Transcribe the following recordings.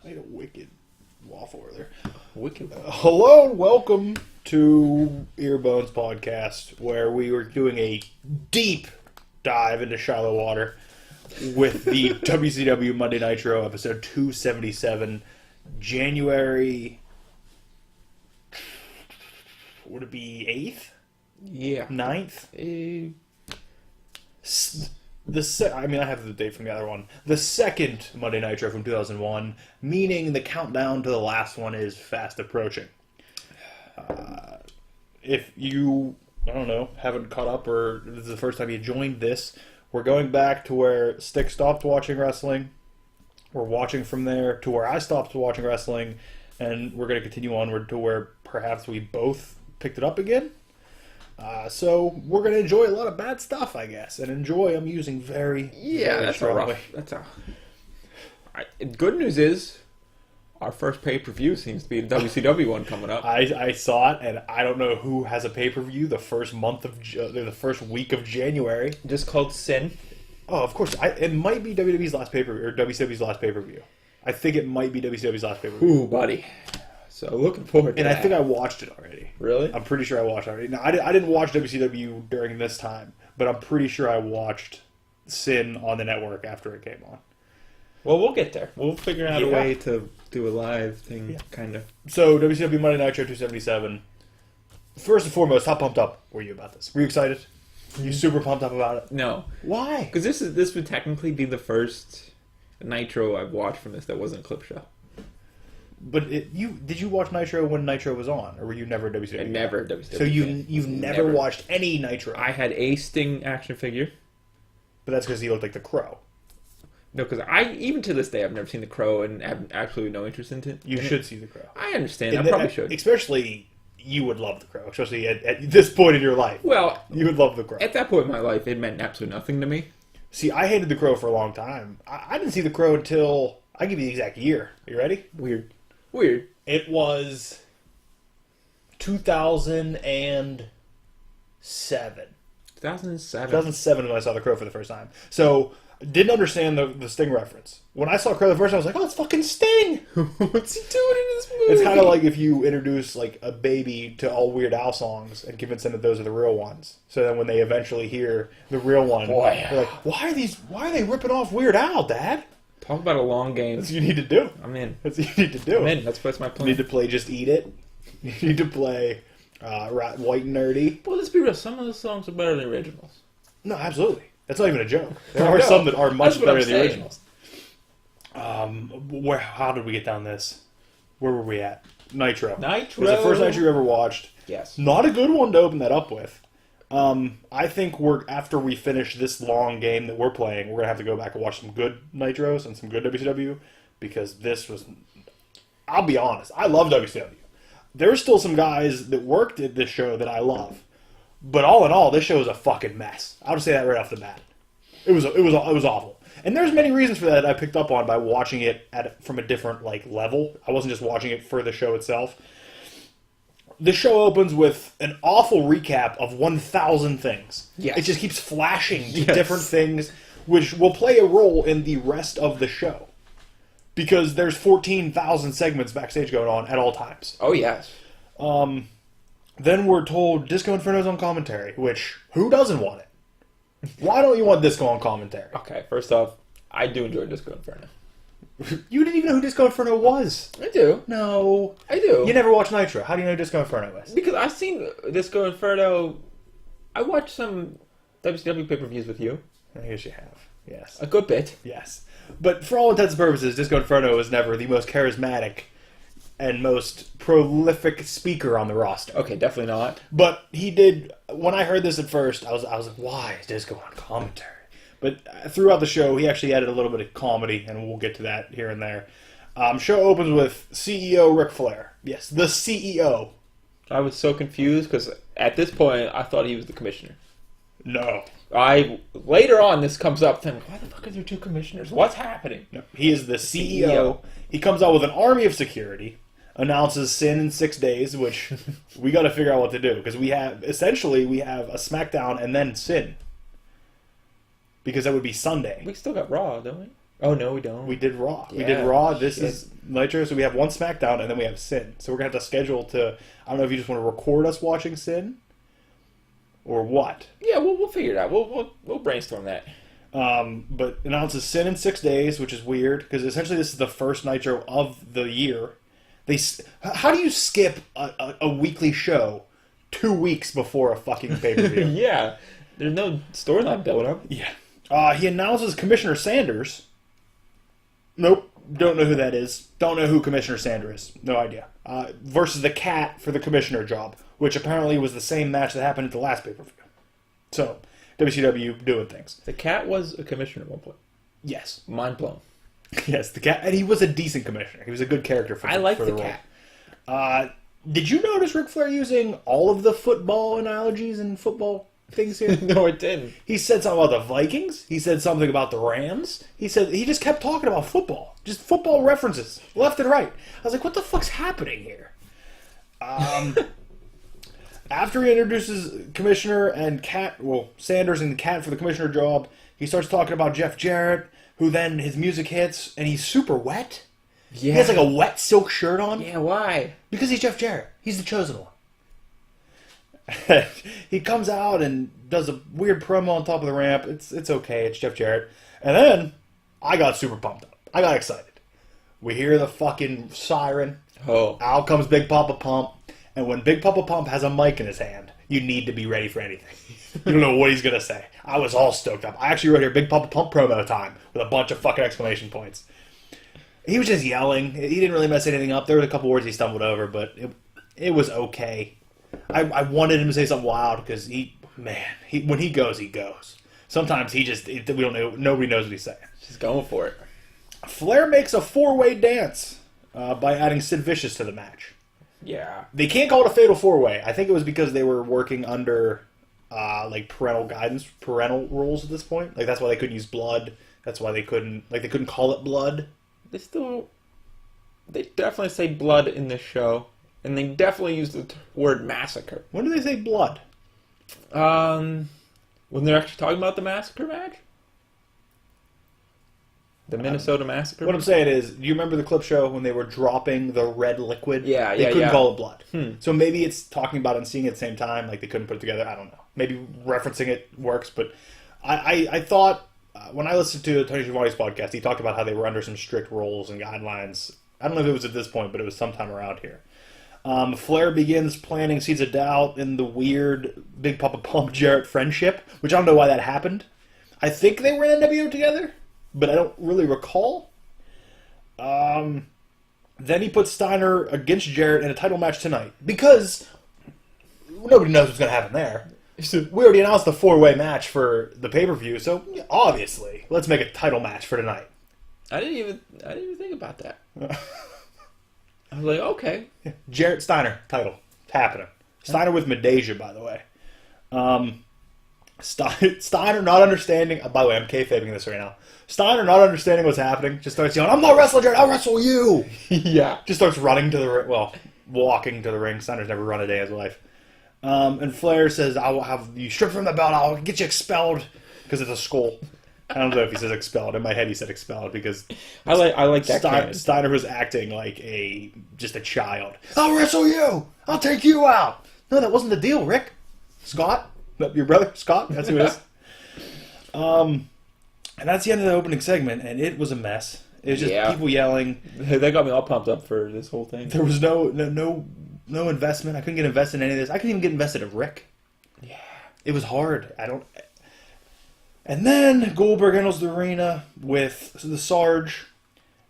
I ate a wicked waffle earlier. Wicked. Hello and welcome to Earbones podcast, where we were doing a deep dive into shallow water with the WCW Monday Nitro episode 277, January. Would it be 8th? Yeah. 9th? I have the date from the other one. The second Monday Nitro from 2001, meaning the countdown to the last one is fast approaching. If you, haven't caught up or this is the first time you joined this, we're going back to where Stick stopped watching wrestling. We're watching from there to where I stopped watching wrestling, and we're going to continue onward to where perhaps we both picked it up again. So we're going to enjoy a lot of bad stuff, I guess, and enjoy I'm using very that's strongly. Good news is our first pay-per-view seems to be the WCW one coming up. I saw it, and I don't know who has a pay-per-view the first week of January. Just called Sin. Oh, of course. It might be WWE's last pay-per-view, or WCW's last pay-per-view. I think it might be WCW's last pay-per-view. Ooh, buddy. So looking forward to that. And I think I watched it already. Really? I'm pretty sure I watched it already. Now, I didn't watch WCW during this time, but I'm pretty sure I watched Sin on the network after it came on. Well, we'll get there. We'll figure out a way to do a live thing, kind of. So, WCW Monday Nitro 277. First and foremost, how pumped up were you about this? Were you excited? Were you super pumped up about it? No. Why? Because this would technically be the first Nitro I've watched from this that wasn't a clip show. But did you watch Nitro when Nitro was on, or were you never a WCW? Never a WCW. So you've never watched any Nitro. I had a Sting action figure, but that's because he looked like the Crow. No, because even to this day I've never seen the Crow and have absolutely no interest in it. You should see the Crow. I understand. I probably should. Especially you would love the Crow, especially at this point in your life. Well, you would love the Crow. At that point in my life, it meant absolutely nothing to me. See, I hated the Crow for a long time. I didn't see the Crow until I'll give you the exact year. Are you ready? Weird. It was 2007. 2007 when I saw the Crow for the first time. So, didn't understand the Sting reference. When I saw Crow the first time, I was like, oh, it's fucking Sting! What's he doing in this movie? It's kind of like if you introduce like a baby to all Weird Al songs and convince them that those are the real ones. So then when they eventually hear the real one, they're like, why are they ripping off Weird Al, Dad? Talk about a long game. That's what you need to do. I'm in. That's what you need to do. I'm in. That's my plan. You need to play Just Eat It. You need to play White and Nerdy. Well, let's be real. Some of the songs are better than the originals. No, absolutely. That's not even a joke. There are some that are much better than the originals. How did we get down this? Where were we at? Nitro. It was the first Nitro you ever watched. Yes. Not a good one to open that up with. I think after we finish this long game that we're playing, we're going to have to go back and watch some good Nitros and some good WCW, because this was... I'll be honest, I love WCW. There's still some guys that worked at this show that I love. But all in all, this show is a fucking mess. I'll just say that right off the bat. It was awful. And there's many reasons for that I picked up on by watching it from a different level. I wasn't just watching it for the show itself. The show opens with an awful recap of 1,000 things. Yes. It just keeps flashing to different things, which will play a role in the rest of the show. Because there's 14,000 segments backstage going on at all times. Oh, yes. Then we're told Disco Inferno's on commentary, which, who doesn't want it? Why don't you want Disco on commentary? Okay, first off, I do enjoy Disco Inferno. You didn't even know who Disco Inferno was. I do. No. I do. You never watched Nitro. How do you know who Disco Inferno is? Because I've seen Disco Inferno. I watched some WCW pay-per-views with you. I guess you have. Yes. A good bit. Yes. But for all intents and purposes, Disco Inferno was never the most charismatic and most prolific speaker on the roster. Okay, definitely not. But he did... When I heard this at first, I was like, why is Disco on commentary? But throughout the show, he actually added a little bit of comedy, and we'll get to that here and there. Show opens with CEO Ric Flair. Yes, the CEO. I was so confused, because at this point, I thought he was the commissioner. No. Later on, this comes up, thinking, why the fuck are there two commissioners? What's happening? No, he is the CEO. He comes out with an army of security, announces Sin in 6 days, which we got to figure out what to do, because we have a SmackDown and then Sin. Because that would be Sunday. We still got Raw, don't we? Oh, no, we don't. We did Raw. Yeah, We did Raw. This shit. is Nitro, so we have one SmackDown, and then we have Sin. So we're going to have to schedule to... I don't know if you just want to record us watching Sin, or what. Yeah, we'll figure it out. We'll brainstorm that. But announces Sin in 6 days, which is weird, because essentially this is the first Nitro of the year. How do you skip a weekly show 2 weeks before a fucking pay-per-view? Yeah. There's no storyline built up. Yeah. He announces Commissioner Sanders. Nope. Don't know who that is. Don't know who Commissioner Sanders is. No idea. Versus the Cat for the commissioner job, which apparently was the same match that happened at the last pay-per-view. So, WCW doing things. The Cat was a commissioner at one point. Yes. Mind blown. Yes, the Cat. And he was a decent commissioner. He was a good character for the the role. Cat. Did you notice Ric Flair using all of the football analogies and football things here? No, it didn't. He said something about the Vikings. He said something about the Rams. He just kept talking about football. Just football references, left and right. I was like, what the fuck's happening here? After he introduces Commissioner and Sanders and the Cat for the commissioner job, he starts talking about Jeff Jarrett, who then his music hits, and he's super wet. Yeah. He has like a wet silk shirt on. Yeah, why? Because he's Jeff Jarrett. He's the chosen one. He comes out and does a weird promo on top of the ramp. It's okay. It's Jeff Jarrett. And then I got super pumped up. I got excited. We hear the fucking siren. Oh. Out comes Big Papa Pump. And when Big Papa Pump has a mic in his hand, you need to be ready for anything. You don't know what he's going to say. I was all stoked up. I actually wrote here Big Papa Pump promo time with a bunch of fucking exclamation points. He was just yelling. He didn't really mess anything up. There were a couple words he stumbled over, but it was okay. I wanted him to say something wild because when he goes, he goes. Sometimes we don't know. Nobody knows what he's saying. Just going for it. Flair makes a 4-way dance by adding Sid Vicious to the match. Yeah. They can't call it a fatal 4-way. I think it was because they were working under parental guidance, parental rules at this point. Like that's why they couldn't use blood. That's why they couldn't call it blood. They definitely say blood in this show, and they definitely use the word massacre. When do they say blood? When they're actually talking about the massacre match? The Minnesota Massacre? What I'm saying is, do you remember the clip show when they were dropping the red liquid? Yeah, They couldn't call it blood. Hmm. So maybe it's talking about it and seeing it at the same time, like they couldn't put it together. I don't know. Maybe referencing it works, but I thought, when I listened to Tony Schiavone's podcast, he talked about how they were under some strict rules and guidelines. I don't know if it was at this point, but it was sometime around here. Flair begins planting seeds of doubt in the weird Big Papa Pump Jarrett friendship, which I don't know why that happened. I think they were in NWO together, but I don't really recall. Then he puts Steiner against Jarrett in a title match tonight, because nobody knows what's going to happen there. We already announced the 4-way match for the pay-per-view, so obviously, let's make a title match for tonight. I didn't even think about that. I was like, okay. Jarrett Steiner title. It's happening. Steiner with Medeja, by the way. Steiner not understanding. By the way, I'm kayfabing this right now. Steiner not understanding what's happening. Just starts yelling, "I'm not wrestling, Jarrett. I'll wrestle you." Yeah. Just starts running to the ring. Well, walking to the ring. Steiner's never run a day in his life. And Flair says, "I will have you stripped from the belt. I'll get you expelled," because it's a skull. I don't know if he says expelled. In my head, he said expelled because I like that. Steiner was acting like just a child. "I'll wrestle you. I'll take you out." No, that wasn't the deal, Rick. Scott, your brother, Scott. That's who it is. And that's the end of the opening segment, and it was a mess. It was just people yelling. That got me all pumped up for this whole thing. There was no investment. I couldn't get invested in any of this. I couldn't even get invested in Rick. Yeah, it was hard. And then Goldberg enters the arena with the Sarge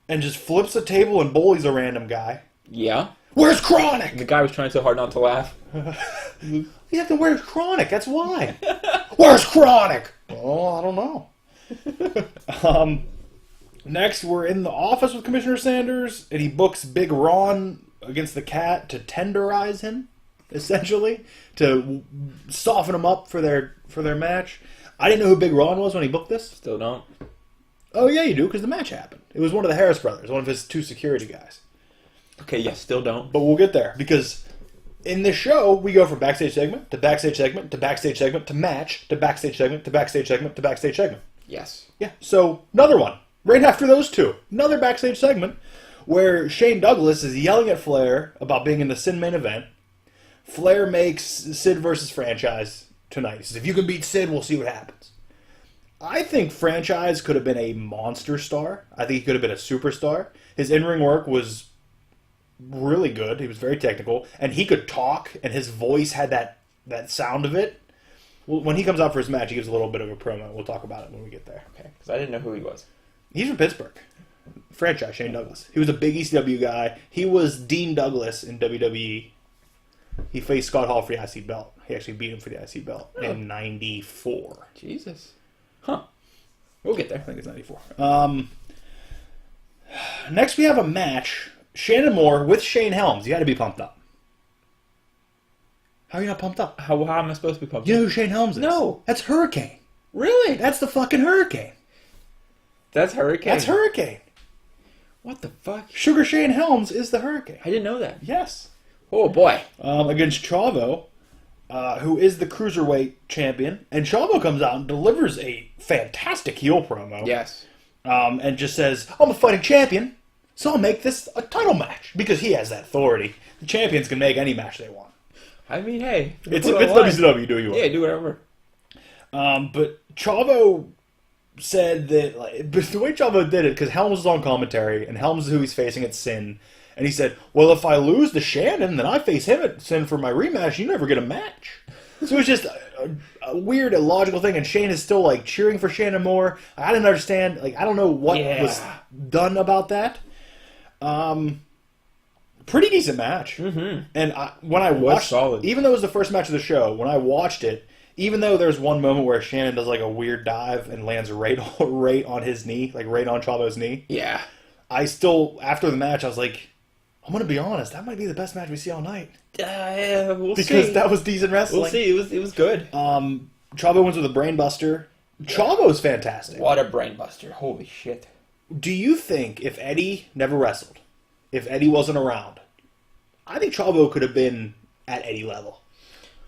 and just flips the table and bullies a random guy. Yeah. Where's Chronic? The guy was trying so hard not to laugh. You have to, where's Chronic? That's why. Where's Chronic? Oh, I don't know. Next, we're in the office with Commissioner Sanders, and he books Big Ron against the Cat to tenderize him, essentially, to soften him up for their match. I didn't know who Big Ron was when he booked this. Still don't. Oh, yeah, you do, because the match happened. It was one of the Harris brothers, one of his 2 security guys. Okay, yes, still don't. But we'll get there, because in this show, we go from backstage segment to backstage segment to backstage segment to match to backstage segment to backstage segment to backstage segment. Yes. Yeah, so another one. right after those two. Another backstage segment where Shane Douglas is yelling at Flair about being in the Sin main event. Flair makes Sid versus Franchise tonight. He says, if you can beat Sid, we'll see what happens. I think Franchise could have been a monster star. I think he could have been a superstar. His in-ring work was really good. He was very technical. And he could talk, and his voice had that sound of it. When he comes out for his match, he gives a little bit of a promo. We'll talk about it when we get there. Okay, because I didn't know who he was. He's from Pittsburgh. Franchise, Shane Douglas. He was a big ECW guy. He was Dean Douglas in WWE. He faced Scott Hall for the IC belt. He actually beat him for the IC belt in 94. Jesus. Huh. We'll get there. I think it's 94. Next, we have a match. Shannon Moore with Shane Helms. You got to be pumped up. How are you not pumped up? How am I supposed to be pumped You up? know who Shane Helms is? No. That's Hurricane. Really? That's the fucking Hurricane. That's Hurricane? That's Hurricane. What the fuck? Sugar Shane Helms is the Hurricane. I didn't know that. Yes. Oh, boy. Against Chavo, who is the Cruiserweight champion. And Chavo comes out and delivers a fantastic heel promo. Yes. And just says, I'm a fighting champion, so I'll make this a title match. Because he has that authority. The champions can make any match they want. I mean, hey. It's WCW, do you want? Yeah, do whatever. But Chavo said that, but the way Chavo did it, because Helms was on commentary, and Helms is who he's facing at Sin, and he said, well, if I lose to Shannon, then I face him at Sin for my rematch, you never get a match. So it's just a weird, illogical thing, and Shane is still, cheering for Shannon Moore. I didn't understand, I don't know what was done about that. Pretty decent match. Mm-hmm. And when I watched, solid. even though it was the first match of the show, when I watched it, even though there's one moment where Shannon does a weird dive and lands right on his knee, right on Chavo's knee. Yeah. I still, after the match, I was like, I'm going to be honest, that might be the best match we see all night. We'll see. Because that was decent wrestling. We'll see. It was good. Chavo wins with a brainbuster. Chavo's fantastic. What a brainbuster. Holy shit. Do you think if Eddie never wrestled, if Eddie wasn't around, I think Chavo could have been at Eddie level.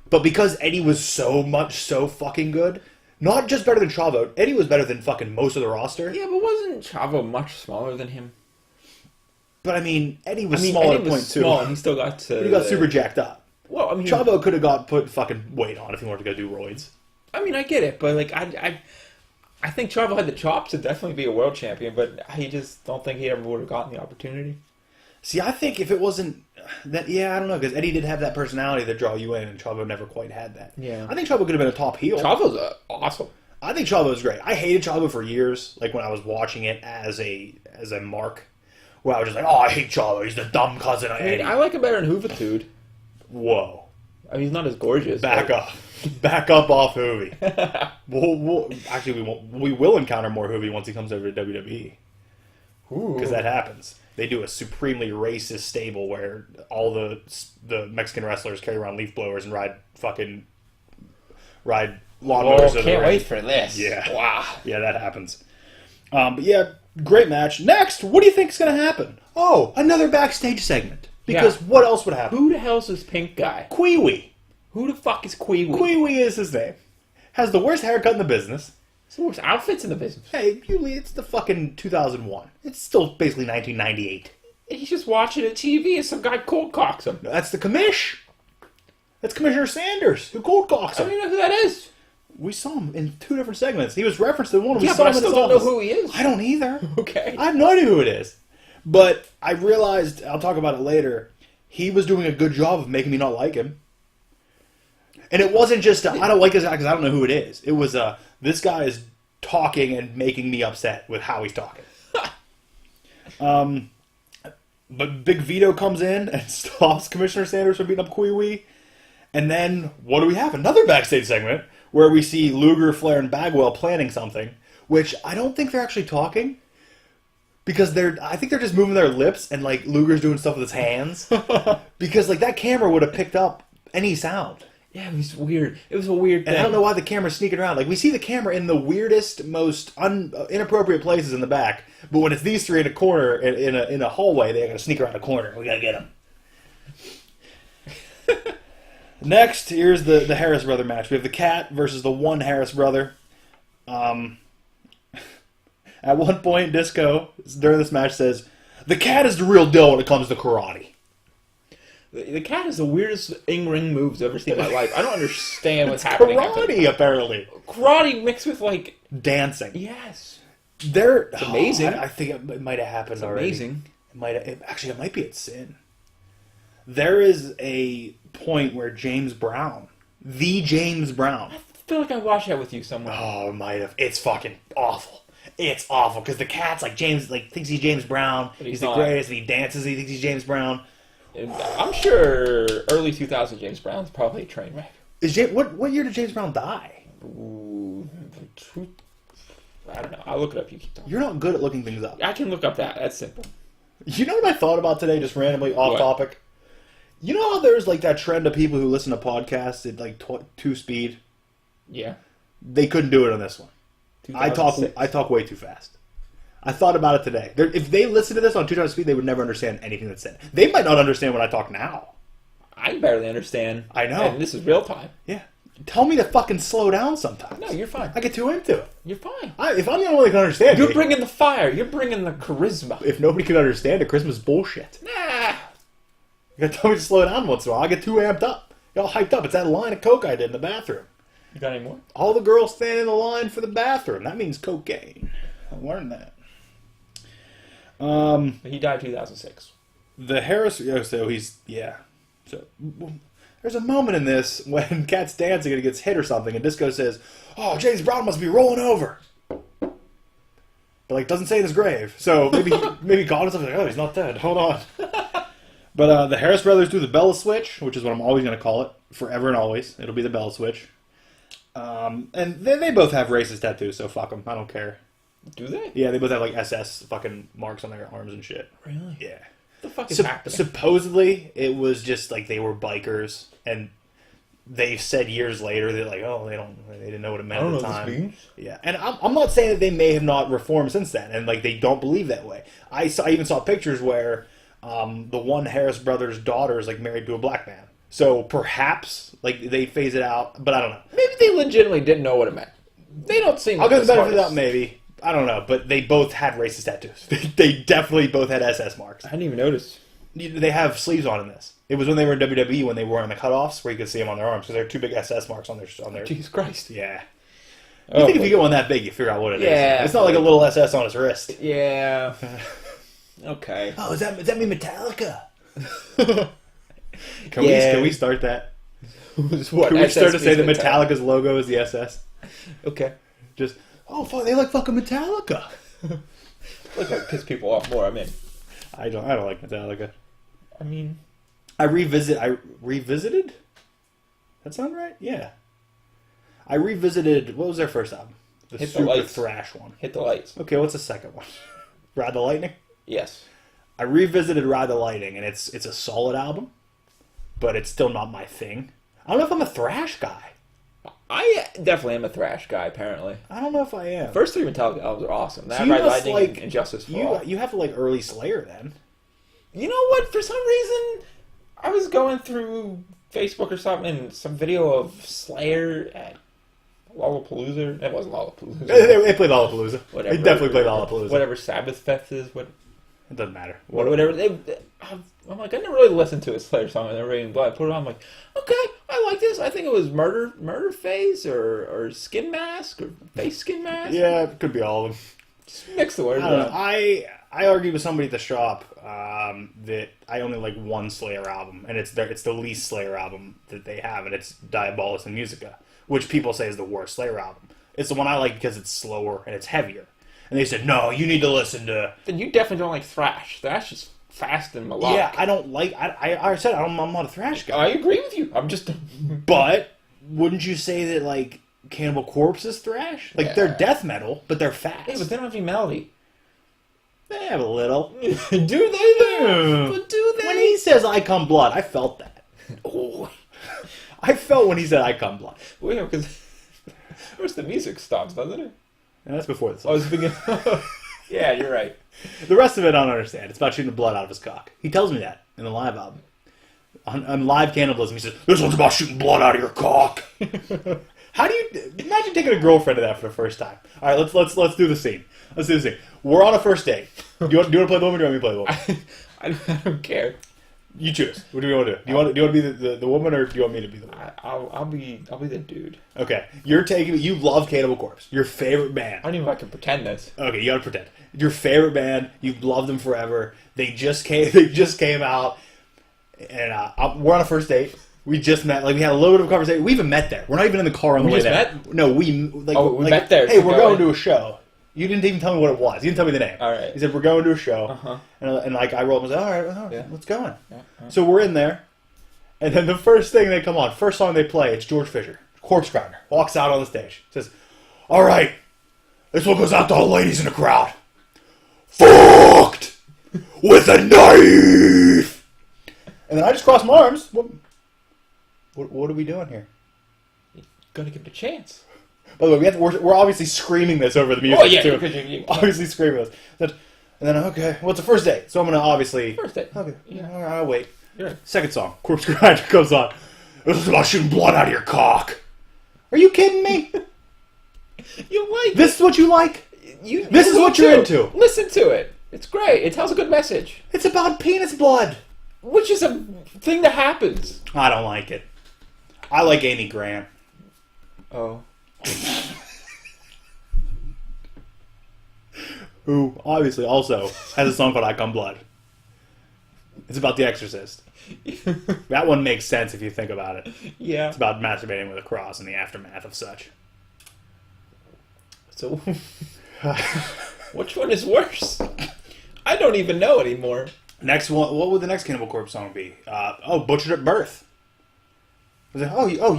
But because Eddie was so fucking good, not just better than Chavo, Eddie was better than fucking most of the roster. Yeah, but wasn't Chavo much smaller than him? But Eddie was smaller at point small, two. He still got to... But he got super jacked up. Well, Chavo could have put fucking weight on if he wanted to go do roids. I mean, I get it, but I think Chavo had the chops to definitely be a world champion, but I just don't think he ever would have gotten the opportunity. See, I think if it wasn't that, I don't know, because Eddie did have that personality that draw you in, and Chavo never quite had that. Yeah. I think Chavo could have been a top heel. Chavo's awesome. I think Chavo was great. I hated Chavo for years, when I was watching it as a mark, where I was just like, oh, I hate Chavo. He's the dumb cousin of Eddie. I like him better in Hoovitude. Whoa. He's not as gorgeous. Back up. Back up off Hoovy. We will encounter more Hoovy once he comes over to WWE. Because that happens. They do a supremely racist stable where all the Mexican wrestlers carry around leaf blowers and ride lawnmowers. Oh, can't wait for this. Yeah. Wow. Yeah, that happens. But yeah, great match. Next, what do you think is going to happen? Oh, another backstage segment. Because what else would happen? Who the hell's this pink guy? Kwee-Wee. Who the fuck is Kwee-Wee? Kwee-Wee is his name. Has the worst haircut in the business. It's the worst outfits in the business. Hey, it's the fucking 2001. It's still basically 1998. He's just watching a TV and some guy cold cocks him. That's the commish. That's Commissioner Sanders, who cold cocks I him. don't even know who that is. We saw him in 2 different segments. He was referenced in one. Yeah, but I still don't know who he is. I don't either. Okay. I have no idea who it is. But I realized, I'll talk about it later, he was doing a good job of making me not like him. And it wasn't just, I don't like this guy because I don't know who it is. It was, this guy is talking and making me upset with how he's talking. But Big Vito comes in and stops Commissioner Sanders from beating up Kwee-Wee. And then, what do we have? Another backstage segment where we see Luger, Flair, and Bagwell planning something, which I don't think they're actually talking. Because I think they're just moving their lips and Luger's doing stuff with his hands. Because that camera would have picked up any sound. Yeah, it was weird. It was a weird thing. And I don't know why the camera's sneaking around. We see the camera in the weirdest, most inappropriate places in the back. But when it's these three in a corner, in a hallway, they're going to sneak around a corner. We got to get them. Next, here's the Harris brother match. We have the Cat versus the one Harris brother. At one point, Disco, during this match, says, "The cat is the real deal when it comes to karate." The cat is the weirdest in-ring moves I've ever seen in my life. I don't understand what's happening. Karate, apparently. Karate mixed with, like... Dancing. Yes. It's amazing. I think it might have happened already. Amazing. It might be at Sin. There is a point where James Brown, the James Brown... I feel like I watched that with you somewhere. Oh, it might have. It's fucking awful. It's awful, because the cat's like, thinks he's James Brown. He's the greatest, and he dances, he thinks he's James Brown. I'm sure early 2000 James Brown's probably a train wreck. What year did James Brown die? Ooh, I don't know. I'll look it up. You keep talking. You're not good at looking things up. I can look up that. That's simple. You know what I thought about today, just randomly off topic? You know how there's like that trend of people who listen to podcasts at like 2 speed? Yeah. They couldn't do it on this one. I talk way too fast. I thought about it today. If they listen to this on 2 times speed, they would never understand anything that's said. They might not understand when I talk now. I barely understand. I know. And this is real time. Yeah. Tell me to fucking slow down sometimes. No, you're fine. I get too into it. You're fine. If I'm the only one that can understand You're bringing the fire. You're bringing the charisma. If nobody can understand it, Christmas bullshit. Nah. You gotta tell me to slow down once in a while. I get too amped up. Get all hyped up. It's that line of coke I did in the bathroom. You got any more? All the girls stand in the line for the bathroom. That means cocaine. I learned that. He died 2006. The Harris... So he's... Yeah. So there's a moment in this when Cat's dancing and he gets hit or something, and Disco says, "Oh, James Brown must be rolling over." But, like, doesn't say in his grave. So maybe God is like, "Oh, he's not dead. Hold on." But the Harris brothers do the Bella Switch, which is what I'm always going to call it. Forever and always. It'll be the Bella Switch. And they both have racist tattoos, so fuck them. I don't care. Do they? Yeah, they both have, like, SS fucking marks on their arms and shit. Really? Yeah. What the fuck is happening? Supposedly, it was just, like, they were bikers, and they said years later, they're like, oh, they didn't know what it meant at the time. I don't know what this means. Yeah, and I'm not saying that they may have not reformed since then, and, like, they don't believe that way. I even saw pictures where the one Harris brothers' daughter is, like, married to a black man. So perhaps, like, they phase it out, but I don't know. Maybe they legitimately didn't know what it meant. They don't seem I'll like give the benefit of the doubt, maybe. I don't know, but they both had racist tattoos. They definitely both had SS marks. I didn't even notice. They have sleeves on in this. It was when they were in WWE when they were on the cutoffs where you could see them on their arms because there are 2 big SS marks on their. Jesus Christ. Yeah. I think if you get one that big, you figure out what it is. Yeah. It's not like a little SS on his wrist. Yeah. Okay. Oh, does that mean Metallica? Can we start that? What, Can we start to say that Metallica? Metallica's logo is the SS? Okay. Just, oh, fuck, they like fucking Metallica. Look, like piss people off more. I mean, I don't like Metallica. I mean, I revisited? That sound right? Yeah. I revisited, what was their first album? The Hit the super Lights. thrash one. Hit the Lights. Okay, what's the second one? Ride the Lightning? Yes. I revisited Ride the Lightning, and it's a solid album, but it's still not my thing. I don't know if I'm a thrash guy. I definitely am a thrash guy, apparently. I don't know if I am. First 3 Metallica albums are awesome. That, So you Ride must Lightning, like- and Injustice for All. You have to like early Slayer then. You know what? For some reason, I was going through Facebook or something, and some video of Slayer at Lollapalooza. It wasn't Lollapalooza. They played Lollapalooza. Whatever. They definitely played Lollapalooza. Whatever Sabbath Fest is. What? It doesn't matter. Whatever. I'm like, I never really listened to a Slayer song, and they're in blood. I put it on. I'm like, okay, I like this. I think it was Murder Face or Skin Mask or Face Skin Mask. Yeah, it could be all of them. Just mix the words. I don't know. I argued with somebody at the shop that I only like one Slayer album, and it's the least Slayer album that they have, and it's Diabolus and Musica, which people say is the worst Slayer album. It's the one I like because it's slower and it's heavier. And they said, no, you need to listen to... Then you definitely don't like thrash. Thrash is fast and melodic. Yeah, I don't like... I said I'm not a thrash guy. I agree with you. I'm just... But wouldn't you say that, like, Cannibal Corpse is thrash? Like, they're death metal, but they're fast. Yeah, but they don't have any melody. They have a little. Do they though? But do they? When he says I come blood, I felt that. Oh. I felt when he said I come blood. Well, yeah, because... First the music stops, doesn't it? And that's before the song. I was thinking... Yeah, you're right. The rest of it I don't understand. It's about shooting the blood out of his cock. He tells me that in the live album. On live cannibalism, he says, this one's about shooting blood out of your cock. How do you... Imagine taking a girlfriend to that for the first time. All right, let's do the scene. Let's do this thing. We're on a first date. Do you want to play the woman or do you want me to play the woman? I don't care. You choose. What do you want to do? Do you want to be the woman or do you want me to be the woman? I'll be the dude. Okay. You love Cannibal Corpse. Your favorite band. I don't even know if I can pretend this. Okay, you gotta pretend. Your favorite band. You've loved them forever. They just came out, and we're on a first date. We just met. Like we had a little bit of a conversation. We even met there. We're not even in the car on the way there. Met? No, we met there. Hey, we're going to a show. You didn't even tell me what it was. You didn't tell me the name. All right. He said we're going to a show, and like I rolled and said, all right, let's go in. So we're in there, and then the first thing they come on, first song they play, it's George Fisher, Corpse Grinder, walks out on the stage, says, "All right, this one goes out to all the ladies in the crowd. Fucked with a knife." And then I just crossed my arms. What are we doing here? You're gonna give it a chance. By the way, we're obviously screaming this over the music. Oh yeah, too. because you obviously screaming this. And then okay, well it's the first date, so I'm gonna obviously first date. Okay, Yeah. all right, I'll wait. Yeah. Second song, Corpse Grinder comes on. This is about shooting blood out of your cock. Are you kidding me? You like This is what you like? you? This is what you're into. Listen to it. It's great. It tells a good message, It's about penis blood. which is a thing that happens. I don't like it. I like Amy Grant. Oh. Who obviously also has a song called Icon Blood. It's about The Exorcist. That one makes sense if you think about it. Yeah. It's about masturbating with a cross and the aftermath of such. So, which one is worse? I don't even know anymore. Next one, what would the next Cannibal Corpse song be? Butchered at Birth. Was it,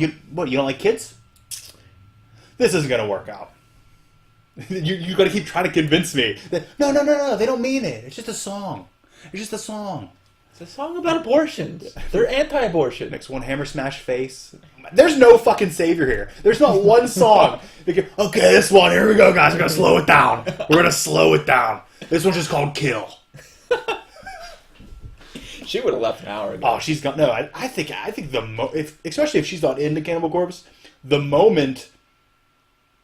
you don't like kids? This isn't gonna work out. you gotta keep trying to convince me that no, they don't mean it. It's just a song. It's just a song. It's a song about abortions. They're anti-abortion. Next one, Hammer Smash Face. There's no fucking savior here. There's not one song. Okay, this one. Here we go, guys. We're gonna slow it down. We're gonna slow it down. This one's just called Kill. She would have left an hour ago. Oh, she's gone. No, I think especially if she's not into Cannibal Corpse, the moment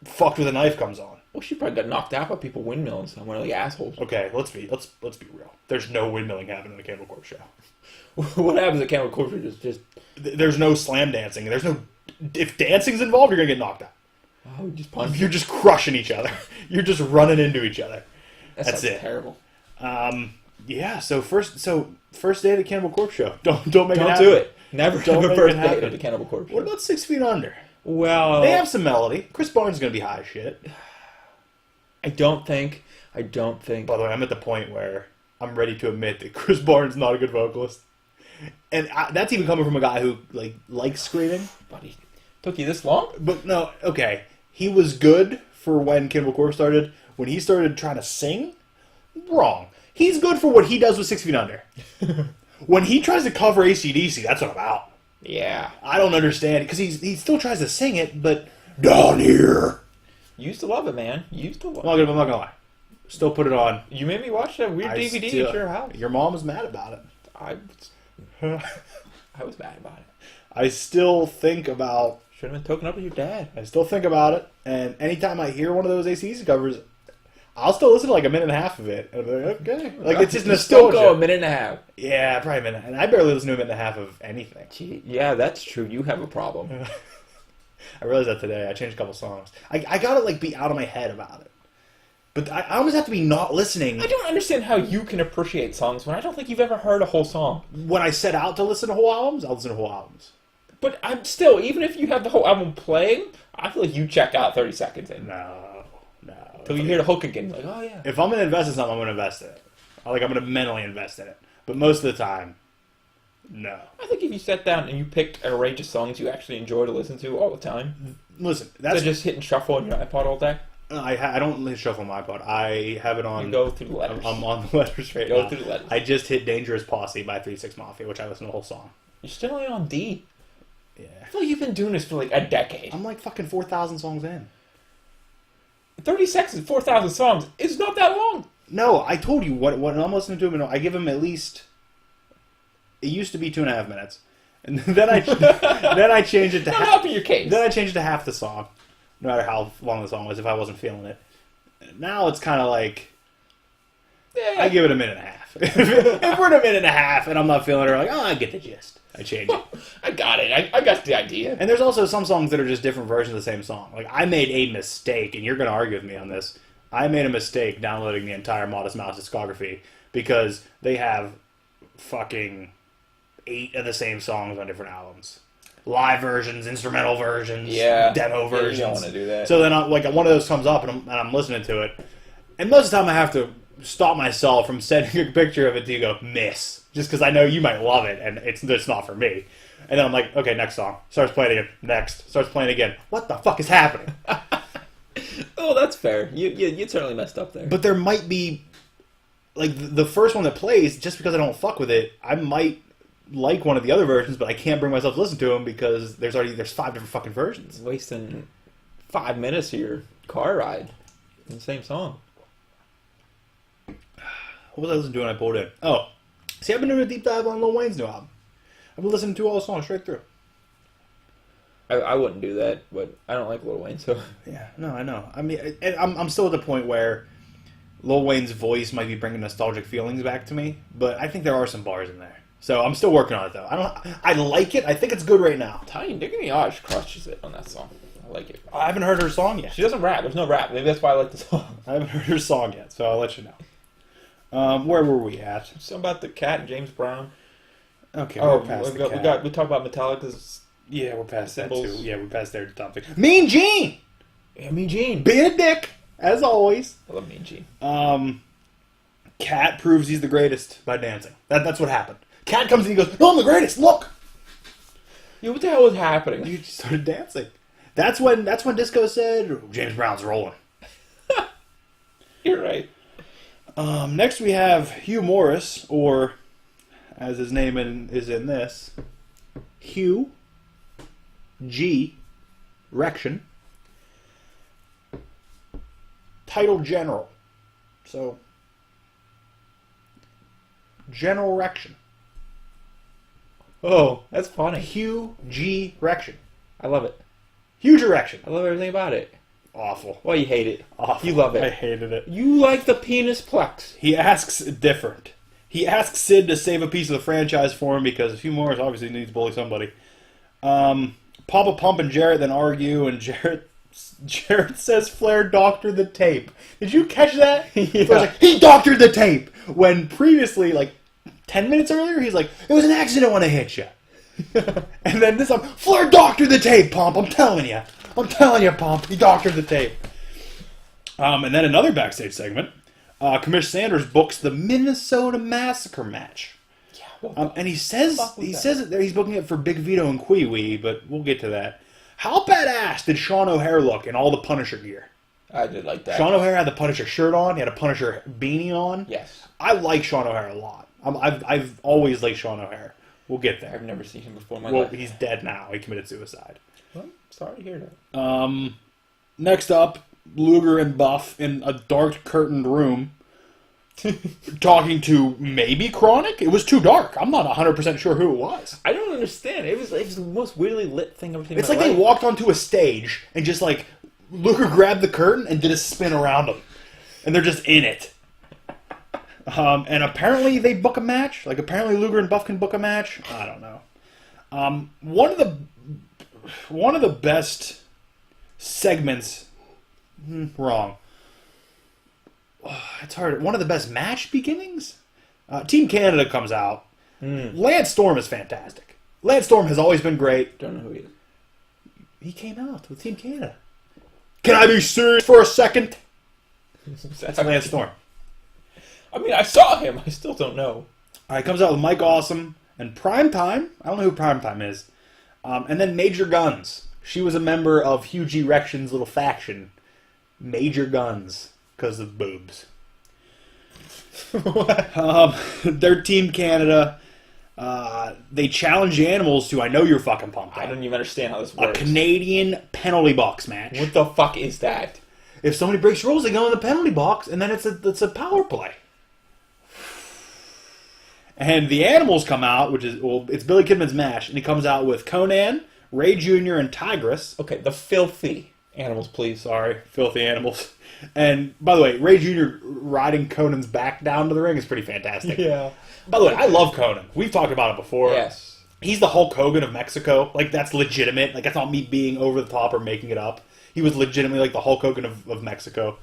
fucked with a knife comes on. Well, she probably got knocked out by people windmilling somewhere, like assholes. Okay, let's be real. There's no windmilling happening in a Cannibal Corpse show. What happens at Cannibal Corpse just There's no slam dancing. There's no. If dancing's involved, you're gonna get knocked out. oh, just punch. You're just crushing each other. You're just running into each other. That's it. Terrible. Yeah. So first date at a Cannibal Corpse show. Don't make it Don't happen. do it. Never Don't have a make first it date happen. at a Cannibal Corpse. What about 6 Feet Under? Well, They have some melody. Chris Barnes is gonna be high as shit. I don't think. By the way, I'm at the point where I'm ready to admit that Chris Barnes is not a good vocalist, and that's even coming from a guy who likes screaming. Buddy, took you this long? But no, okay, he was good for when Cannibal Corpse started. When he started trying to sing, wrong. He's good for what he does with 6 Feet Under. When he tries to cover AC/DC, that's what I'm out. Yeah. I don't understand because he still tries to sing it, but down here. You used to love it, man. You used to love I'm not gonna lie. Still put it on. You made me watch that weird DVD at your house. Your mom was mad about it. I was mad about it. I still think about. Should have been token up with your dad. I still think about it, and anytime I hear one of those AC/DC covers, I'll still listen to like a minute and a half of it. And I'm like, okay, like it's just nostalgia. Still go a minute and a half. Yeah, probably a minute. And I barely listen to a minute and a half of anything. Gee, yeah, that's true. You have a problem. I realized that today. I changed a couple songs. I gotta be out of my head about it. But I almost have to be not listening. I don't understand how you can appreciate songs when I don't think you've ever heard a whole song. When I set out to listen to whole albums, I'll listen to whole albums. But I'm still, even if you have the whole album playing, I feel like you check out 30 seconds in. No. Until you hear the hook again, like, oh yeah. If I'm gonna invest in something, I'm gonna invest in it. I'm gonna mentally invest in it. But most of the time, no. I think if you sat down and you picked a range of songs you actually enjoy to listen to all the time, listen, that's just hitting shuffle on your iPod all day. I don't shuffle my iPod. I have it on. You go through the letters. I'm on the letters right Go now. through the letters. I just hit "Dangerous Posse" by 3 6 Mafia, which I listened to the whole song. You're still only on D. Yeah. I feel like you've been doing this for like a decade. I'm like fucking 4,000 songs in. 30 seconds, 4,000 songs is not that long. No, I told you what I'm listening to him. I give him at least. It used to be 2.5 minutes, and then I changed it to Not helping your case. Then I changed it to half the song, no matter how long the song was. If I wasn't feeling it, Now it's kind of like, Yeah. I give it a minute and a half. If we're at a minute and a half and I'm not feeling it, like, oh, I get the gist. I change it. I got it. I got the idea. And there's also some songs that are just different versions of the same song. Like, I made a mistake, and you're going to argue with me on this. I made a mistake downloading the entire Modest Mouse discography because they have fucking 8 of the same songs on different albums. Live versions, instrumental versions, demo versions. You don't want to do that. So then, one of those comes up, and I'm listening to it. And most of the time, I have to stop myself from sending a picture of it to you go, miss. Just because I know you might love it, and it's not for me. And then I'm like, okay, next song. Starts playing again. Next. Starts playing again. What the fuck is happening? Oh, that's fair. You certainly messed up there. But there might be, like, the first one that plays, just because I don't fuck with it, I might like one of the other versions, but I can't bring myself to listen to them because there's 5 different fucking versions. Wasting 5 minutes of your car ride in the same song. What was I listening to when I pulled in? Oh, see, I've been doing a deep dive on Lil Wayne's new album. I've been listening to all the songs straight through. I wouldn't do that, but I don't like Lil Wayne, so... Yeah, no, I know. I mean, I'm still at the point where Lil Wayne's voice might be bringing nostalgic feelings back to me, but I think there are some bars in there. So I'm still working on it, though. I like it. I think it's good right now. Nicki Minaj crushes it on that song. I like it. I haven't heard her song yet. She doesn't rap. There's no rap. Maybe that's why I like the song. I haven't heard her song yet, so I'll let you know. Where were we at? Something about the cat and James Brown. Okay, we're past the cat. We talked about Metallica's... Yeah, we're past symbols. that, too. Yeah, we're past their topic. Mean Gene! Yeah, Mean Gene. Being a dick, as always. I love Mean Gene. Cat proves he's the greatest by dancing. That's what happened. Cat comes in and he goes, no, I'm the greatest, look! Yeah, what the hell was happening? You just started dancing. That's when Disco said, James Brown's rolling. You're right. Next we have Hugh Morris, or as his name is in this, Hugh G. Rection. Title General. So, General Rection. Oh, that's funny. Hugh G. Rection. I love it. Huge erection. I love everything about it. Awful. Well, you hate it. Awful. You love it. I hated it. You like the penis plex. He asks different. He asks Sid to save a piece of the franchise for him because Hugh Morris obviously needs to bully somebody. Papa Pump and Jarrett then argue, and Jarrett says Flair doctored the tape. Did you catch that? Yeah. Flair's like, he doctored the tape! When previously, like, 10 minutes earlier, he's like, it was an accident when I hit you. And then this time, Flair doctored the tape, Pomp. I'm telling you, Pomp. He doctored the tape. And then another backstage segment. Commissioner Sanders books the Minnesota Massacre match. Yeah. And he says it there. He's booking it for Big Vito and Kwee Wee, but we'll get to that. How badass did Sean O'Hare look in all the Punisher gear? I did like that. Sean O'Hare had the Punisher shirt on. He had a Punisher beanie on. Yes. I like Sean O'Hare a lot. I've always liked Sean O'Hare. We'll get there. I've never seen him before in my Well, life. he's dead now. He committed suicide. Well, sorry to hear that. Next up, Luger and Buff in a dark curtained room talking to maybe Chronic? It was too dark. I'm not 100% sure who it was. I don't understand. It was the most weirdly lit thing I've ever seen. It's like they walked onto a stage and just like Luger grabbed the curtain and did a spin around them. And they're just in it. And apparently they book a match. Like apparently Luger and Buff can book a match. I don't know. One of the best segments. Wrong. It's hard. One of the best match beginnings. Team Canada comes out. Lance Storm is fantastic. Lance Storm has always been great. Don't know who he is. He came out with Team Canada. Can I be serious for a second? That's Lance Storm. I mean, I saw him. I still don't know. He comes out with Mike Awesome and Primetime. I don't know who Primetime is. And then Major Guns. She was a member of Hugh G. Rection's little faction. Major Guns. Because of boobs. They're Team Canada. They challenge the Animals to I Know You're Fucking Pumped Up. I don't even understand how this A works. Canadian penalty box match. What the fuck is that? If somebody breaks rules, they go in the penalty box, and then it's a power play. And the Animals come out, it's Billy Kidman's match, and he comes out with Conan, Ray Jr., and Tigress. Okay, the filthy Animals, please. Sorry, filthy animals. And by the way, Ray Jr. riding Conan's back down to the ring is pretty fantastic. Yeah. By the way, I love Conan. We've talked about it before. Yes. He's the Hulk Hogan of Mexico. Like, that's legitimate. Like, that's not me being over the top or making it up. He was legitimately like the Hulk Hogan of Mexico.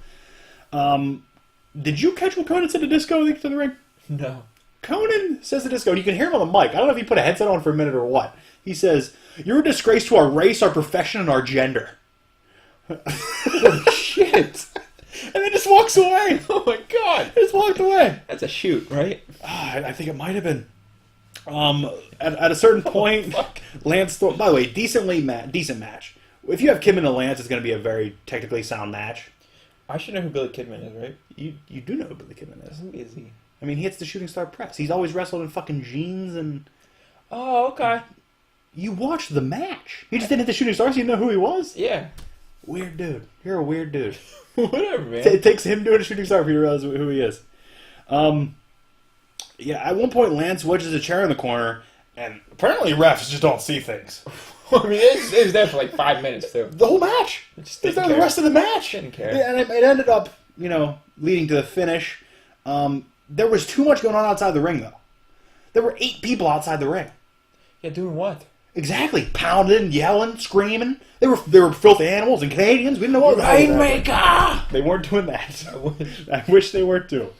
Did you catch what Conan said to Disco to the ring? No. Conan says to Disco, and you can hear him on the mic. I don't know if he put a headset on for a minute or what. He says, "You're a disgrace to our race, our profession, and our gender." Oh, shit. And then just walks away. Oh, my God. Just walked away. That's a shoot, right? I think it might have been. At a certain point, Lance Storm... By the way, decent match. If you have Kidman and Lance, it's going to be a very technically sound match. I should know who Billy Kidman is, right? You do know who Billy Kidman is. Who is he? I mean, he hits the Shooting Star Press. He's always wrestled in fucking jeans and... Oh, okay. You watched the match. He just didn't hit the Shooting Stars, so you know who he was? Yeah. Weird dude. You're a weird dude. Whatever, man. It takes him doing a Shooting Star for you to realize who he is. Yeah, at one point, Lance wedges a chair in the corner, and apparently refs just don't see things. I mean, it was there for like 5 minutes, too. The whole match. Just It's didn't there the care. rest of the match. Didn't care. Yeah, and it ended up, leading to the finish. There was too much going on outside the ring, though. There were 8 people outside the ring. Yeah, doing what? Exactly. Pounding, yelling, screaming. They were filthy animals and Canadians. We didn't know what was happening. Rainmaker! They weren't doing that. I wish they were too.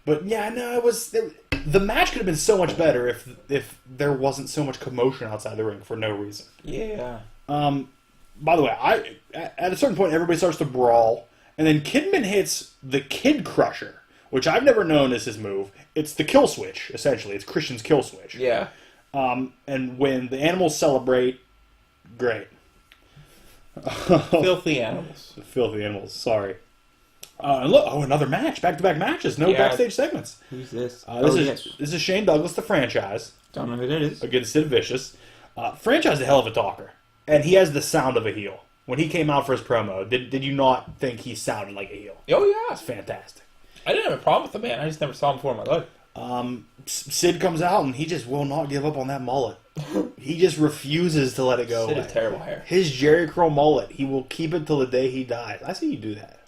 But yeah, no, the match could have been so much better if there wasn't so much commotion outside the ring for no reason. Yeah. By the way, at a certain point, everybody starts to brawl, and then Kidman hits the Kid Crusher, which I've never known as his move. It's the kill switch, essentially. It's Christian's kill switch. Yeah. And when the animals celebrate, great. Filthy animals. Filthy animals, sorry. And look, another match. Back-to-back matches. No backstage segments. Who's this? This is Shane Douglas, the franchise. Don't know who that is. Against Sid Vicious. Franchise is a hell of a talker. And he has the sound of a heel. When he came out for his promo, did you not think he sounded like a heel? Oh, yeah. It's fantastic. I didn't have a problem with the man. I just never saw him before in my life. Sid comes out and he just will not give up on that mullet. He just refuses to let it go Sid away. has terrible hair. His Jerry Curl mullet, he will keep it till the day he dies. I see you do that.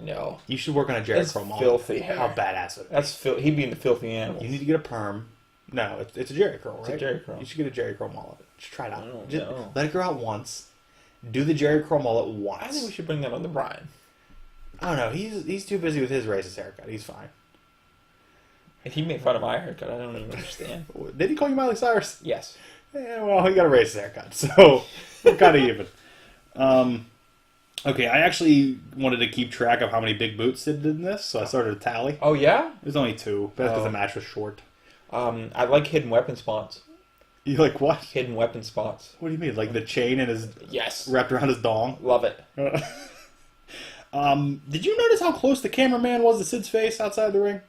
No. You should work on a Jerry That's Curl mullet. filthy hair. How badass it is. That's he'd be in the filthy animals. You need to get a perm. No, it's a Jerry Curl, right? It's a Jerry Curl. You should get a Jerry Curl mullet. Just try it out. Oh, Just no. let it grow out once. Do the Jerry Curl mullet once. I think we should bring that on to Brian. I don't know. He's too busy with his racist haircut. He's fine. If he made fun of my haircut, I don't even understand. Did he call you Miley Cyrus? Yes. Yeah, well, he got a racist haircut, so we're kind of even. Okay, I actually wanted to keep track of how many big boots Sid did in this, so I started a tally. Oh, yeah? There's only 2, but that's because the match was short. I like hidden weapon spots. You like what? Hidden weapon spots. What do you mean? Like the chain and his Yes. wrapped around his dong? Love it. Did you notice how close the cameraman was to Sid's face outside the ring?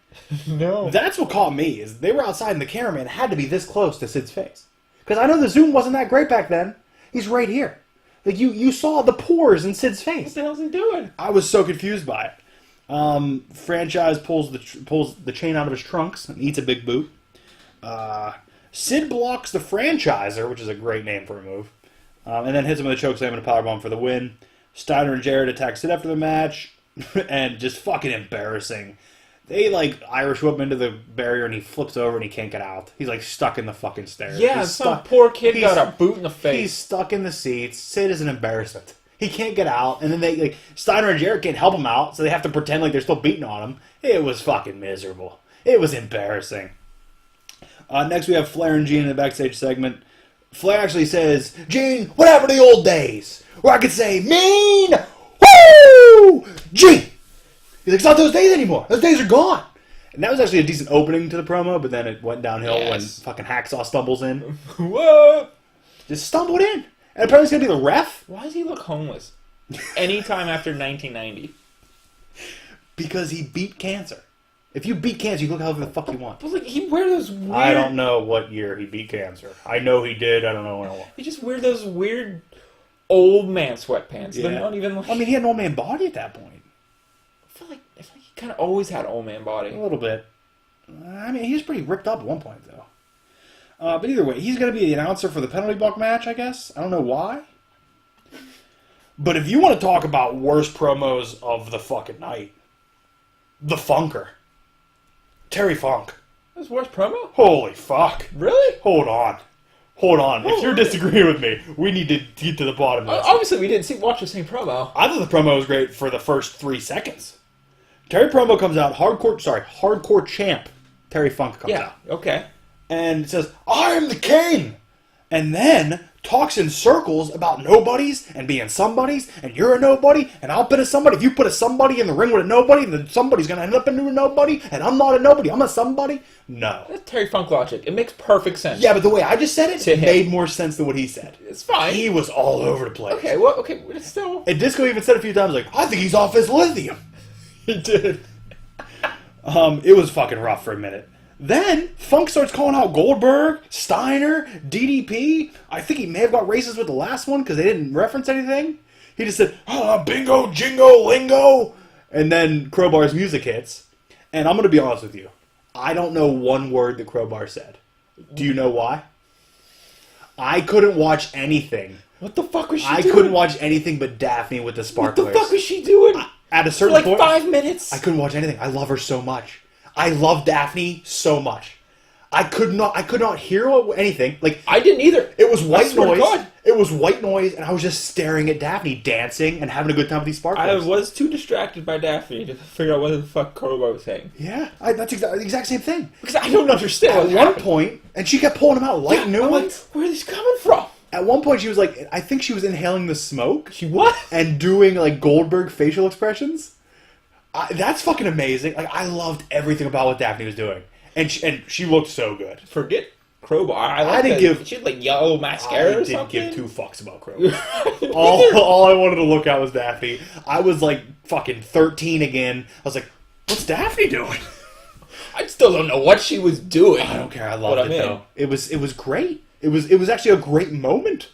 No. That's what caught me, is they were outside and the cameraman had to be this close to Sid's face. Because I know the zoom wasn't that great back then. He's right here. Like, you saw the pores in Sid's face. What the hell's he doing? I was so confused by it. Franchise pulls the chain out of his trunks and eats a big boot. Sid blocks the Franchiser, which is a great name for a move, and then hits him with a chokeslam and a powerbomb for the win. Steiner and Jarrett attack Sid after the match, and just fucking embarrassing. They, Irish whip him into the barrier, and he flips over, and he can't get out. He's, stuck in the fucking stairs. Yeah, He's some stuck. poor kid got a boot in the face. He's stuck in the seats. Sid is an embarrassment. He can't get out, and then Steiner and Jarrett can't help him out, so they have to pretend like they're still beating on him. It was fucking miserable. It was embarrassing. Next we have Flair and Gene in the backstage segment. Flair actually says, "Gene, what happened to the old days? Where I could say, mean, woo, Gene." He's like, "It's not those days anymore. Those days are gone." And that was actually a decent opening to the promo, but then it went downhill when fucking Hacksaw stumbles in. What? Just stumbled in. And apparently he's going to be the ref. Why does he look homeless? Anytime after 1990. Because he beat cancer. If you beat cancer, you can look however the fuck you want. But he wear those weird... I don't know what year he beat cancer. I know he did. I don't know when it was. He just wear those weird old man sweatpants. Yeah. They're not even like... I mean, he had an old man body at that point. I feel like he kind of always had old man body. A little bit. I mean, he was pretty ripped up at one point, though. But either way, he's going to be the announcer for the penalty block match, I guess. I don't know why. But if you want to talk about worst promos of the fucking night, the Funker. Terry Funk. That was worst promo? Holy fuck. Really? Hold on. If you're disagreeing with me, we need to get to the bottom of this. Obviously, we didn't watch the same promo. I thought the promo was great for the first 3 seconds. Terry promo comes out, hardcore champ. Terry Funk comes out. Okay. And says, I am the king! And then talks in circles about nobodies and being somebodies, and you're a nobody, and I'll put a somebody. If you put a somebody in the ring with a nobody, then somebody's going to end up into a nobody, and I'm not a nobody, I'm a somebody. No. That's Terry Funk logic. It makes perfect sense. Yeah, but the way I just said it made more sense than what he said. It's fine. He was all over the place. Okay, well, okay, but it's still... And Disco even said a few times, like, I think he's off his lithium. He did. It was fucking rough for a minute. Then, Funk starts calling out Goldberg, Steiner, DDP. I think he may have got racist with the last one because they didn't reference anything. He just said, bingo, jingo, lingo. And then Crowbar's music hits. And I'm going to be honest with you. I don't know one word that Crowbar said. Do you know why? I couldn't watch anything. What the fuck was she doing? I couldn't watch anything but Daffney with the sparklers. What the fuck was she doing? At a certain point... For like 5 minutes? I couldn't watch anything. I love her so much. I love Daffney so much. I could not hear anything. Like I didn't either. It was white swear to noise. God. It was white noise, and I was just staring at Daffney dancing and having a good time with these sparklers. I was too distracted by Daffney to figure out what the fuck Crowbar was saying. Yeah, that's the exact same thing. Because I don't understand. At one point, and she kept pulling them out, lighting new ones. Where are these coming from? At one point, she was like, I think she was inhaling the smoke. She what? And doing like Goldberg facial expressions. That's fucking amazing. Like I loved everything about what Daffney was doing, and she looked so good. Forget Crowbar. I didn't give. She had like yellow mascara. I didn't give 2 fucks about Crowbar. all I wanted to look at was Daffney. I was like fucking 13 again. I was like, what's Daffney doing? I still don't know what she was doing. I don't care. I loved it though. It was great. It was actually a great moment.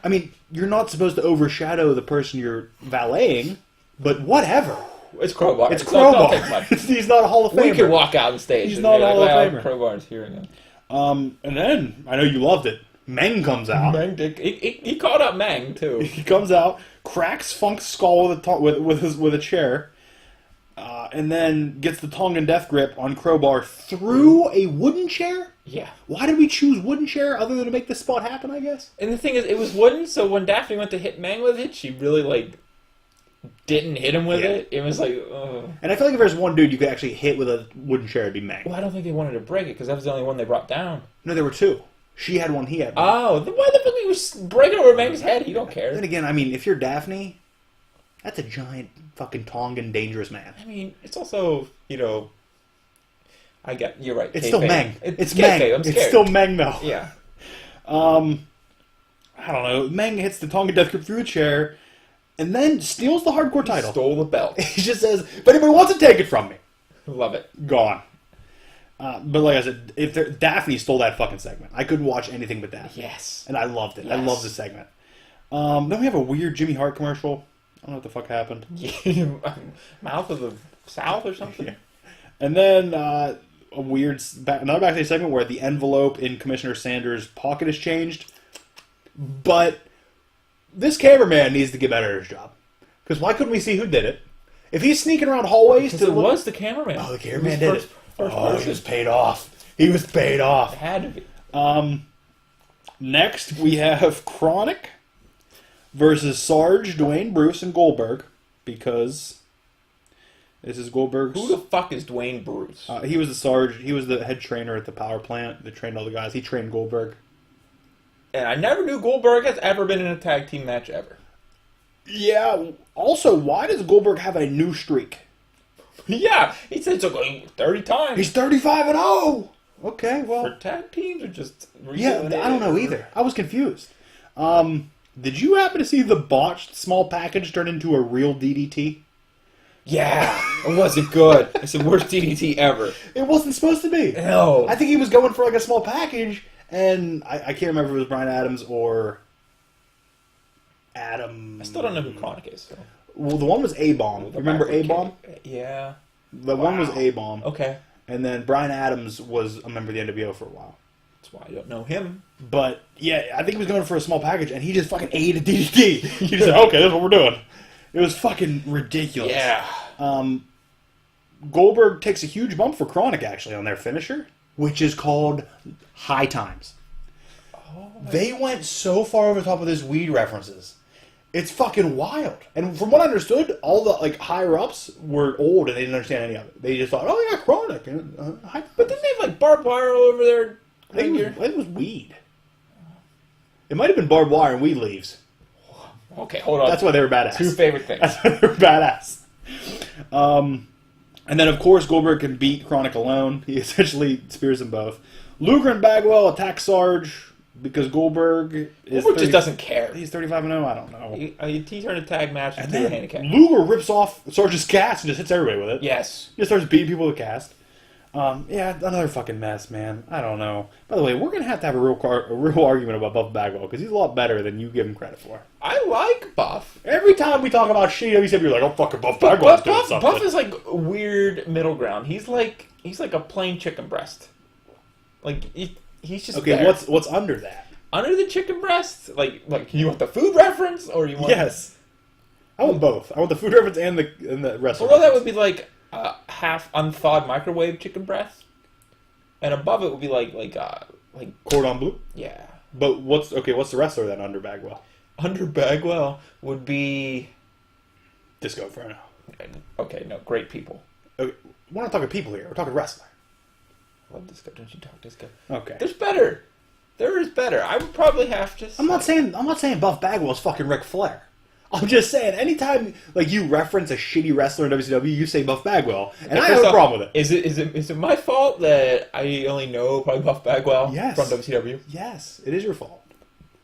I mean, you're not supposed to overshadow the person you're valeting, but whatever. It's Crowbar. It's Crowbar. He's not a Hall of Famer. We could walk out on stage. He's not a Hall of Famer. Crowbar's hearing him. And then, I know you loved it, Meng comes out. Meng did. He called out Meng, too. He comes out, cracks Funk's skull with a chair, and then gets the Tongan death grip on Crowbar through a wooden chair? Yeah. Why did we choose wooden chair other than to make this spot happen, I guess? And the thing is, it was wooden, so when Daffney went to hit Meng with it, she really, like... didn't hit him with it. It was like, ugh. And I feel like if there's one dude you could actually hit with a wooden chair, it'd be Meng. Well, I don't think they wanted to break it because that was the only one they brought down. No, there were 2. She had one, he had one. Oh, then why the fuck he was breaking over Meng's head? You don't care. Then again, I mean, if you're Daffney, that's a giant fucking Tongan dangerous man. I mean, it's also, you're right. It's still Meng. It's Meng. I'm scared. It's still Meng though. Yeah. I don't know. Meng hits the Tongan death grip through a chair. And then steals the hardcore title. Stole the belt. He just says, if anybody wants to take it from me. Love it. Gone. But like I said, Daffney stole that fucking segment. I couldn't watch anything but Daffney. Yes. And I loved it. Yes. I loved the segment. Then we have a weird Jimmy Hart commercial. I don't know what the fuck happened. Mouth of the South or something? Yeah. And then a weird, another backstage segment where the envelope in Commissioner Sanders' pocket is changed. But... this cameraman needs to get better at his job. Because why couldn't we see who did it? If he's sneaking around hallways... Because it was the cameraman. Oh, the cameraman did it. He was paid off. He was paid off. It had to be. Next, we have Chronic versus Sarge, Dwayne Bruce, and Goldberg. Because this is Goldberg's... Who the fuck is Dwayne Bruce? He was the Sarge. He was the head trainer at the power plant that trained all the guys. He trained Goldberg. And I never knew Goldberg has ever been in a tag team match ever. Yeah. Also, why does Goldberg have a new streak? Yeah. He said so 30 times. He's 35-0. Okay, well. For tag teams or just... Yeah, I don't know either. I was confused. Did you happen to see the botched small package turn into a real DDT? Yeah. It wasn't good. It's the worst DDT ever. It wasn't supposed to be. No. I think he was going for like a small package... And I can't remember if it was Bryan Adams or Adam... I still don't know who Chronic is. So. Well, the one was A-Bomb. Remember A-Bomb? Yeah. The one was A-Bomb. Okay. And then Bryan Adams was a member of the NWO for a while. That's why I don't know him. But, yeah, I think he was going for a small package, and he just fucking ate a DDT. He just said, okay, that's what we're doing. It was fucking ridiculous. Yeah. Goldberg takes a huge bump for Chronic, actually, on their finisher, which is called High Times. Oh, They went so far over the top of this weed references. It's fucking wild. And from what I understood, all the like higher ups were old and they didn't understand any of it. They just thought, oh yeah, Chronic. And, but didn't they have like barbed wire all over there? I think it was weed. It might have been barbed wire and weed leaves. Okay, hold on. That's why they were badass. Two favorite things. That's why they were badass. And then, of course, Goldberg can beat Chronic alone. He essentially spears them both. Luger and Bagwell attack Sarge because Goldberg just doesn't care. He's 35-0. I don't know. He turned a tag match And into a then handicap. Luger rips off Sarge's cast and just hits everybody with it. Yes. He just starts beating people with cast. Yeah, another fucking mess, man. I don't know. By the way, we're going to have a real argument about Buff Bagwell because he's a lot better than you give him credit for. I like Buff. Every time we talk about shitty WCW, you're like, oh, fucking Buff Bagwell's doing something. Buff is like a weird middle ground. He's like a plain chicken breast. Like, he's just okay, there. what's under that? Under the chicken breast? Like you want the food reference or you want... Yes. I want both. I want the food reference and the wrestling. Well, that would be like half unthawed microwave chicken breast, and above it would be like cordon bleu. Yeah. But what's the wrestler then under Bagwell? Under Bagwell would be Disco Inferno. Okay, no, great people. Okay, we're not talking people here. We're talking wrestler. I love Disco. Don't you talk Disco? Okay. There's better. There is better. I would probably have to. I'm not saying Buff Bagwell's fucking Ric Flair. I'm just saying, anytime like you reference a shitty wrestler in WCW, you say Buff Bagwell, and I have a problem with it. Is it my fault that I only know probably Buff Bagwell from WCW? Yes, it is your fault.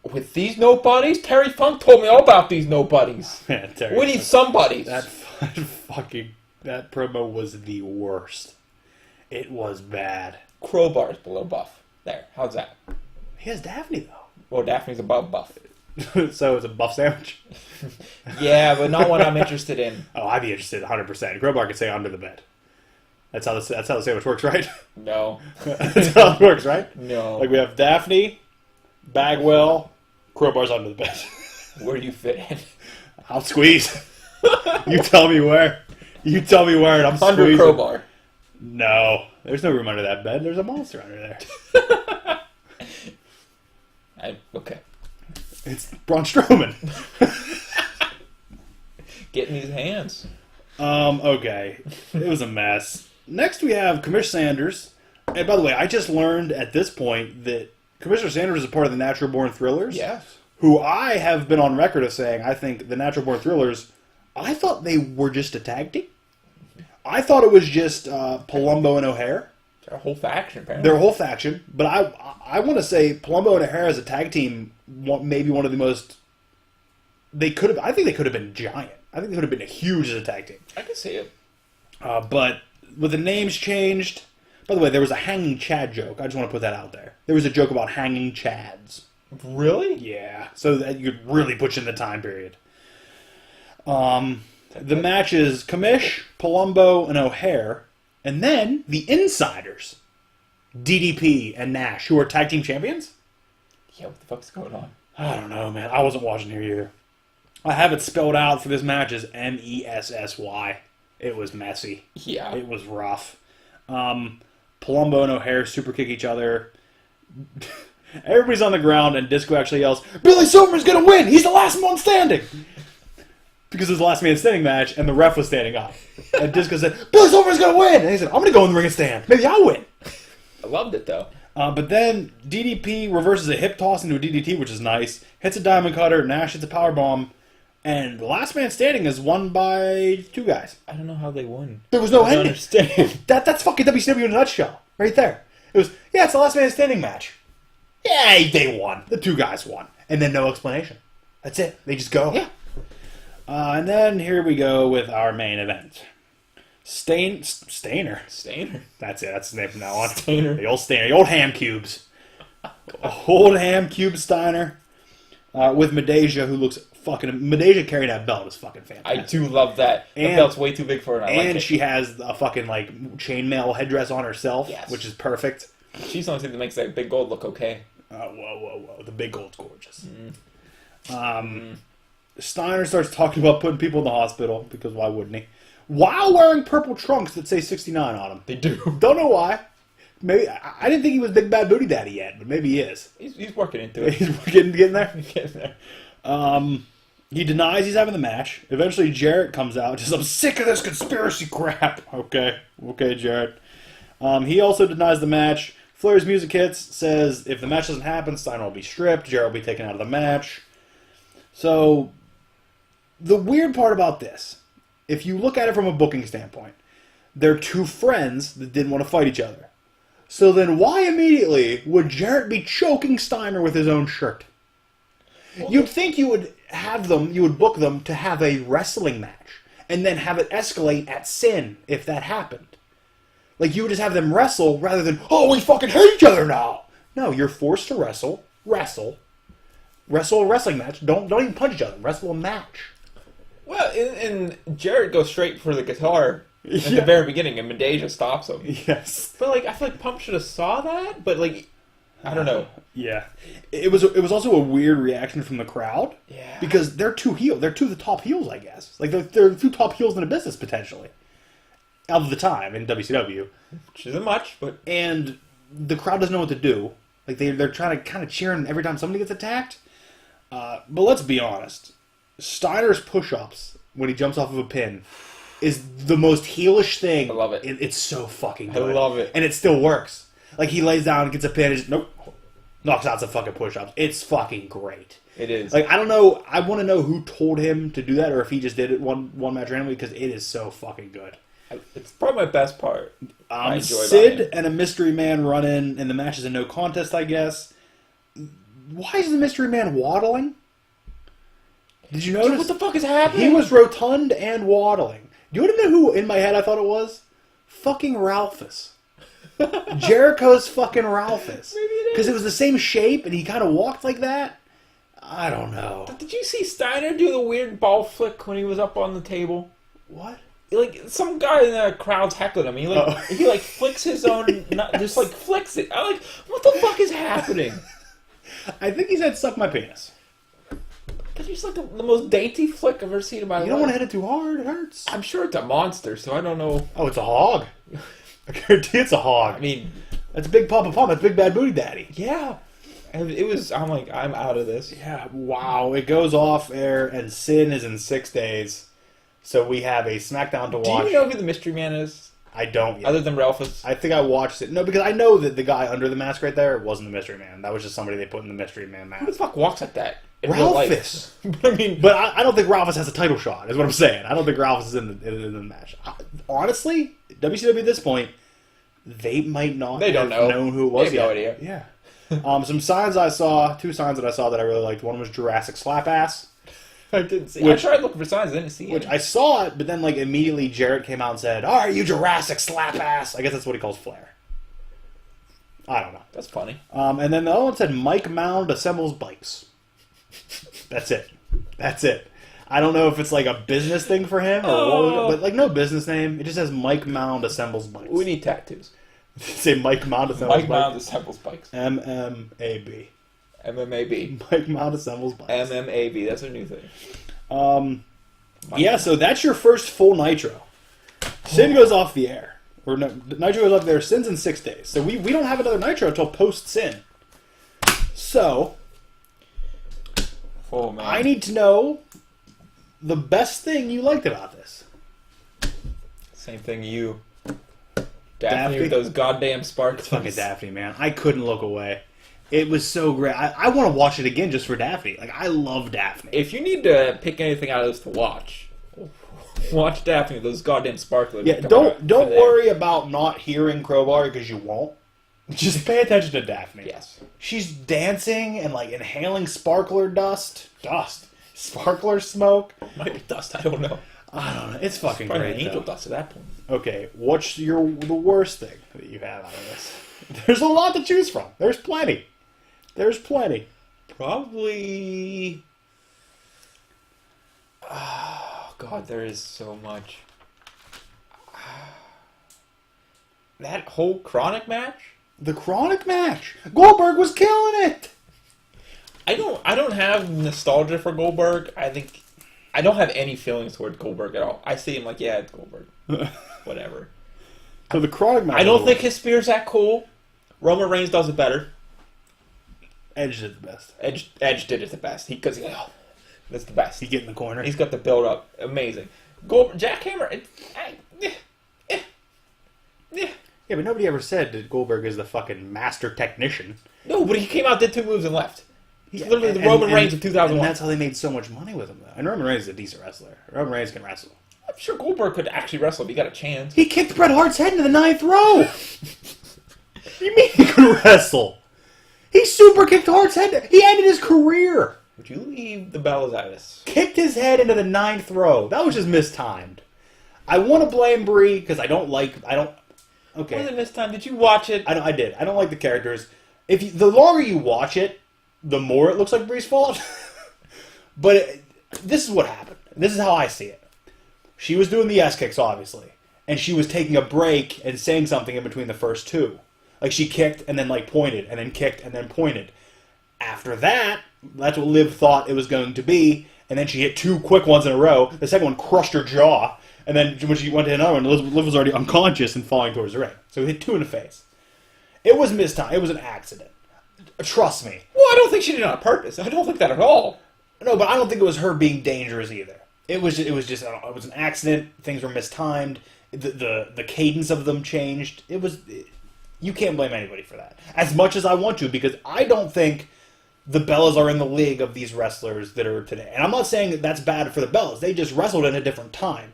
With these nobodies, Terry Funk told me all about these nobodies. Man, Terry We need somebodies. That promo was the worst. It was bad. Crowbars below Buff. There, how's that? He has Daffney though. Well, Daffney's above Buff. So it's a buff sandwich? Yeah, but not one I'm interested in. Oh, I'd be interested 100%. Crowbar could say under the bed. That's how the sandwich works, right? No. That's how it works, right? No. Like we have Daffney, Bagwell, Crowbar's under the bed. Where do you fit in? I'll squeeze. You tell me where. And I'm Under squeezing. Crowbar. No. There's no room under that bed. There's a monster under there. Okay. It's Braun Strowman. Getting these hands. Okay. It was a mess. Next we have Commissioner Sanders. And by the way, I just learned at this point that Commissioner Sanders is a part of the Natural Born Thrillers. Yes. Who I have been on record of saying I think the Natural Born Thrillers, I thought they were just a tag team. I thought it was just Palumbo and O'Hare. Their whole faction, apparently. Their whole faction. But I want to say Palumbo and O'Hare as a tag team, maybe one of the most... I think they could have been giant. I think they could have been huge as a tag team. I can see it. But with the names changed... By the way, there was a hanging Chad joke. I just want to put that out there. There was a joke about hanging Chads. Really? Yeah. So that you could really push in the time period. The match is Commish, Palumbo, and O'Hare. And then the Insiders, DDP and Nash, who are tag team champions? Yeah, what the fuck's going on? I don't know, man. I wasn't watching here either. I have it spelled out for this match as Messy. It was messy. Yeah. It was rough. Palumbo and O'Hare super kick each other. Everybody's on the ground, and Disco actually yells, "Billy Silverman's gonna win! He's the last one standing!" Because it was the last man standing match, and the ref was standing up. And Disco said, "Billy Silverman's gonna win!" And he said, "I'm gonna go in the ring and stand. Maybe I'll win." I loved it, though. But then DDP reverses a hip toss into a DDT, which is nice. Hits a diamond cutter. Nash hits a powerbomb. And the last man standing is won by two guys. I don't know how they won. There was no I don't ending. understand. That's fucking WCW in a nutshell. Right there. It was, yeah, it's the last man standing match. Yeah, they won. The two guys won. And then no explanation. That's it. They just go. Yeah. And then here we go with our main event. Stainer. That's it. That's his name from now on. Stainer. The old Stainer. The old ham cubes. Old ham cube Steiner. With Medeja, who looks fucking... Medeja carrying that belt is fucking fantastic. I do love that. The belt's way too big for her, and I like it. And she has a fucking, like, chainmail headdress on herself, Yes. which is perfect. She's the only thing that makes that big gold look okay. Whoa. The big gold's gorgeous. Steiner starts talking about putting people in the hospital, because why wouldn't he? While wearing purple trunks that say 69 on them. They do. Don't know why. Maybe I didn't think he was Big Bad Booty Daddy yet, but maybe he is. He's working into it. He's getting there? Getting there. He denies he's having the match. Eventually, Jarrett comes out. Just, I'm sick of this conspiracy crap. Okay, Jarrett. He also denies the match. Flair's music hits, says if the match doesn't happen, Steiner will be stripped. Jarrett will be taken out of the match. So, the weird part about this, if you look at it from a booking standpoint, they're two friends that didn't want to fight each other. So then why immediately would Jarrett be choking Steiner with his own shirt? You'd think you would book them to have a wrestling match and then have it escalate at Sin if that happened. Like, you would just have them wrestle rather than, oh, we fucking hate each other now. No, you're forced to wrestle a wrestling match. Don't even punch each other. Wrestle a match. Well, and Jarrett goes straight for the guitar at the very beginning, and Medea stops him. Yes. But, like, I feel like Pump should have saw that, but, like, I don't know. Yeah. It was also a weird reaction from the crowd. Yeah. Because they're two heels. They're two of the top heels, I guess. Like, they're the two top heels in the business, potentially. Of the time in WCW. Which isn't much, but... And the crowd doesn't know what to do. Like, they're trying to kind of cheering every time somebody gets attacked. But let's be honest. Steiner's push-ups, when he jumps off of a pin, is the most heelish thing. I love it. It's so fucking good. I love it. And it still works. Like, he lays down, gets a pin, and just, nope, knocks out some fucking push-ups. It's fucking great. It is. Like, I don't know, I want to know who told him to do that, or if he just did it one match randomly, because it is so fucking good. It's probably my best part. I enjoy Sid and a mystery man run in, and the match is a no contest, I guess. Why is the mystery man waddling? Did you notice? Dude, what the fuck is happening? He was rotund and waddling. Do you want to know who, in my head, I thought it was? Fucking Ralphus. Jericho's fucking Ralphus. Maybe it is. Because it was the same shape, and he kind of walked like that. I don't know. Did you see Steiner do the weird ball flick when he was up on the table? What? Like, some guy in the crowd's heckling him. He flicks his own... just, like, flicks it. I'm like, what the fuck is happening? I think he said, suck my penis. That's just, like, the most dainty flick I've ever seen in my life. You don't want to hit it too hard. It hurts. I'm sure it's a monster, so I don't know. Oh, it's a hog. I guarantee it's a hog. I mean... That's Big Papa Pump. That's Big Bad Booty Daddy. Yeah. And it was... I'm like, I'm out of this. Yeah, wow. It goes off air, and Sin is in 6 days. So we have a SmackDown to watch. Do you know who the Mystery Man is? I don't yet. Other than Ralphus? I think I watched it. No, because I know that the guy under the mask right there wasn't the Mystery Man. That was just somebody they put in the Mystery Man mask. Who the fuck walks like that? Real Ralphus. life? But I don't think Ralphus has a title shot, is what I'm saying. I don't think Ralphus is in the match. Honestly, WCW at this point, they might not They don't have know. known who it was They yet. have no idea. Yeah. Some signs I saw, 2 signs that I saw that I really liked. One was Jurassic Slap Ass. I didn't see it. I tried looking for signs, I didn't see Which it. I saw it, but then like immediately Jarrett came out and said, "All right, you Jurassic Slap Ass." I guess that's what he calls Flair. I don't know. That's funny. And then the other one said Mike Mound assembles bikes. That's it. That's it. I don't know if it's like a business thing for him or what, but like no business name. It just says Mike Mound assembles bikes. We need tattoos. Say Mike Mound assembles Mike bikes. Mound assembles bikes. MMAB. MMAB. Mike Mound assembles bikes. MMAB. That's a new thing. Yeah, so that's your first full Nitro. Sin goes off the air. Or no, Nitro goes off the air. Sin's in 6 days. So we don't have another Nitro until post-Sin. So, Oh, man. I need to know the best thing you liked about this. Same thing you. Daffney? Daffney with those goddamn sparks. Fucking Daffney, man. I couldn't look away. It was so great. I want to watch it again just for Daffney. Like, I love Daffney. If you need to pick anything out of this to watch Daffney with those goddamn sparklers. Yeah, don't worry about not hearing Crowbar because you won't. Just pay attention to Daffney. Yes. She's dancing and like inhaling sparkler dust. Sparkler smoke. Might be dust, I don't know. I don't know. It's fucking Probably great. angel Though. dust at that point. Okay, what's the worst thing that you have out of this? There's a lot to choose from. There's plenty. Probably... Oh, God, there is so much. That whole Chronic match? The Chronic match. Goldberg was killing it. I don't have nostalgia for Goldberg. I don't have any feelings toward Goldberg at all. I see him like, yeah, it's Goldberg. Whatever. So the Chronic match. I don't think his spear's that cool. Roman Reigns does it better. Edge did the best. Edge did it the best. That's the best. He get in the corner. He's got the build up. Amazing. Jackhammer. Yeah, but nobody ever said that Goldberg is the fucking master technician. No, but he came out, did 2 moves, and left. He's literally the And- Roman and- Reigns of 2001. And that's how they made so much money with him, though. And Roman Reigns is a decent wrestler. Roman Reigns can wrestle. I'm sure Goldberg could actually wrestle if he got a chance. He kicked Bret Hart's head into the 9th row. What do you mean he could wrestle? He super kicked Hart's head. He ended his career. Would you leave the Bellas out of this? Kicked his head into the 9th row. That was just mistimed. I want to blame Brie because I don't. Okay. Was it this time? Did you watch it? I did. I don't like the characters. The longer you watch it, the more it looks like Brie's fault. But this is what happened. This is how I see it. She was doing the S-kicks, obviously. And she was taking a break and saying something in between the first two. Like, she kicked and then, pointed, and then kicked and then pointed. After that, that's what Liv thought it was going to be. And then she hit 2 quick ones in a row. The second one crushed her jaw. And then when she went to another one, Liv was already unconscious and falling towards the ring. So we hit 2 in the face. It was mistimed. It was an accident. Trust me. Well, I don't think she did it on purpose. I don't think that at all. No, but I don't think it was her being dangerous either. It was just it was an accident. Things were mistimed. The cadence of them changed. You can't blame anybody for that. As much as I want to, because I don't think the Bellas are in the league of these wrestlers that are today. And I'm not saying that that's bad for the Bellas. They just wrestled in a different time.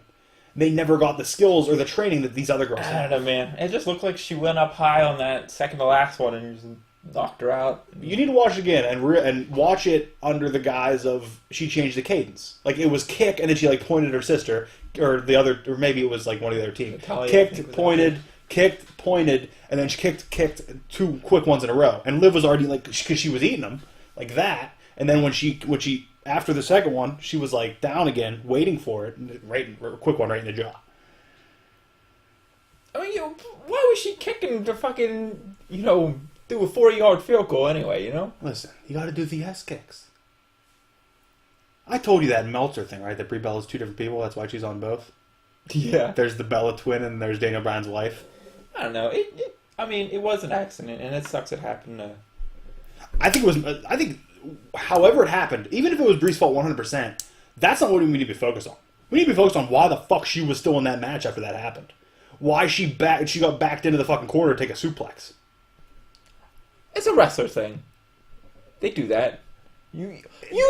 They never got the skills or the training that these other girls I had. don't know, man. It just looked like she went up high on that second to last one and just knocked her out. You need to watch it again and watch it under the guise of she changed the cadence. Like, it was kick and then she pointed at her sister or the other, or maybe it was one of the other team. Kicked, pointed, and then she kicked 2 quick ones in a row. And Liv was already because she was eating them like that. And then when she after the second one, she was down again, waiting for it, a quick one right in the jaw. I mean, why was she kicking to fucking, do a 40-yard field goal anyway, Listen, you got to do the S-kicks. I told you that Meltzer thing, right? That Brie Bella's 2 different people. That's why she's on both. Yeah. There's the Bella twin and there's Daniel Bryan's wife. I don't know. It was an accident, and it sucks it happened. I think, however it happened, even if it was Brie's fault 100%, that's not what we need to be focused on. We need to be focused on why the fuck she was still in that match after that happened. Why she got backed into the fucking corner to take a suplex. It's a wrestler thing. They do that. You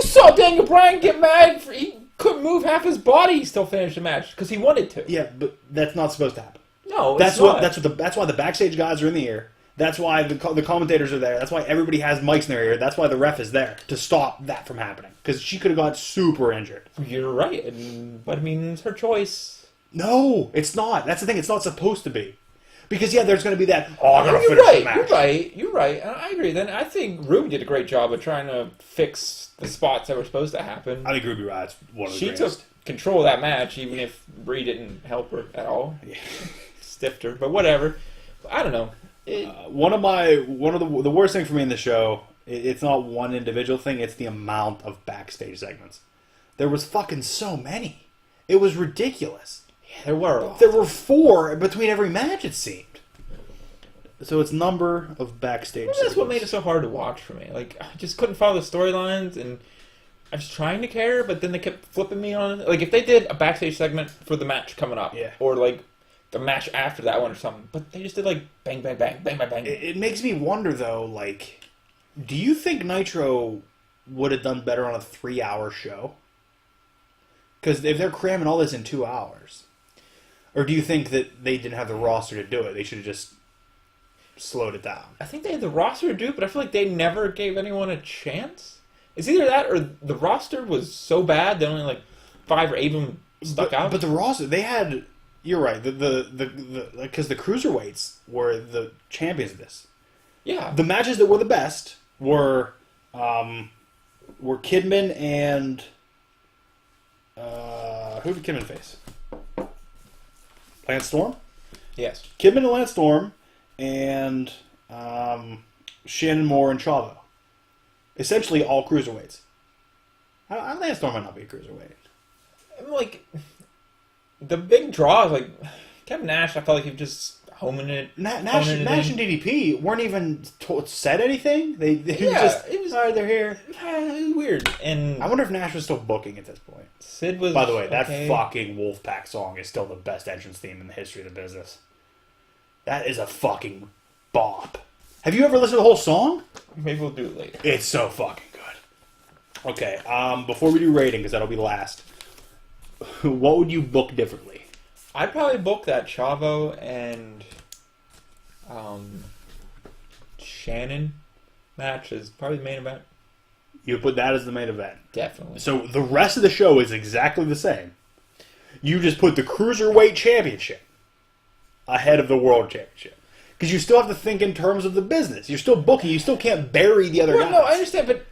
saw Daniel Bryan get mad. He couldn't move half his body. He still finished the match because he wanted to. Yeah, but that's not supposed to happen. No, that's why the backstage guys are in the air. That's why the commentators are there. That's why everybody has mics in their ear. That's why the ref is there to stop that from happening. Because she could have got super injured. You're right, but it's her choice. No, it's not. That's the thing. It's not supposed to be. Because there's going to be that. Oh, I'm going to finish the match. You're right. And I agree. Then I think Ruby did a great job of trying to fix the spots that were supposed to happen. I think Ruby Riot's one of the greatest. She took control of that match, even if Brie didn't help her at all. Yeah. Stiffed her, but whatever. I don't know. One of the worst thing for me in the show, it's not one individual thing, it's the amount of backstage segments. There was fucking so many. It was ridiculous. Yeah, there were a lot. There were 4 between every match, it seemed. So it's number of backstage segments. That's what made it so hard to watch for me. I just couldn't follow the storylines, and I was trying to care, but then they kept flipping me on. If they did a backstage segment for the match coming up, or the match after that one or something. But they just did bang, bang, bang, bang, bang, bang. It makes me wonder, though, do you think Nitro would have done better on a 3-hour show? Because if they're cramming all this in 2 hours. Or do you think that they didn't have the roster to do it? They should have just slowed it down. I think they had the roster to do it, but I feel like they never gave anyone a chance. It's either that or the roster was so bad that only 5 or 8 of them stuck out. But the roster, they had... You're right. Because the cruiserweights were the champions of this. Yeah. The matches that were the best were Kidman and who did Kidman face? Lance Storm. Yes. Kidman and Lance Storm and Shin, Moore, and Chavo. Essentially all cruiserweights. Lance Storm might not be a cruiserweight. Like, the big draw is like Kevin Nash. I felt like he was just homing it. Nash and DDP weren't even said anything. They it was all right, they're here. It was weird. And I wonder if Nash was still booking at this point. Sid was. By the way, that fucking Wolfpack song is still the best entrance theme in the history of the business. That is a fucking bop. Have you ever listened to the whole song? Maybe we'll do it later. It's so fucking good. Okay, before we do rating, because that'll be last, what would you book differently? I'd probably book that Chavo and Shannon match as probably the main event. You put that as the main event. Definitely. So the rest of the show is exactly the same. You just put the Cruiserweight Championship ahead of the World Championship. Because you still have to think in terms of the business. You're still booking. You still can't bury the other guys. No, I understand, but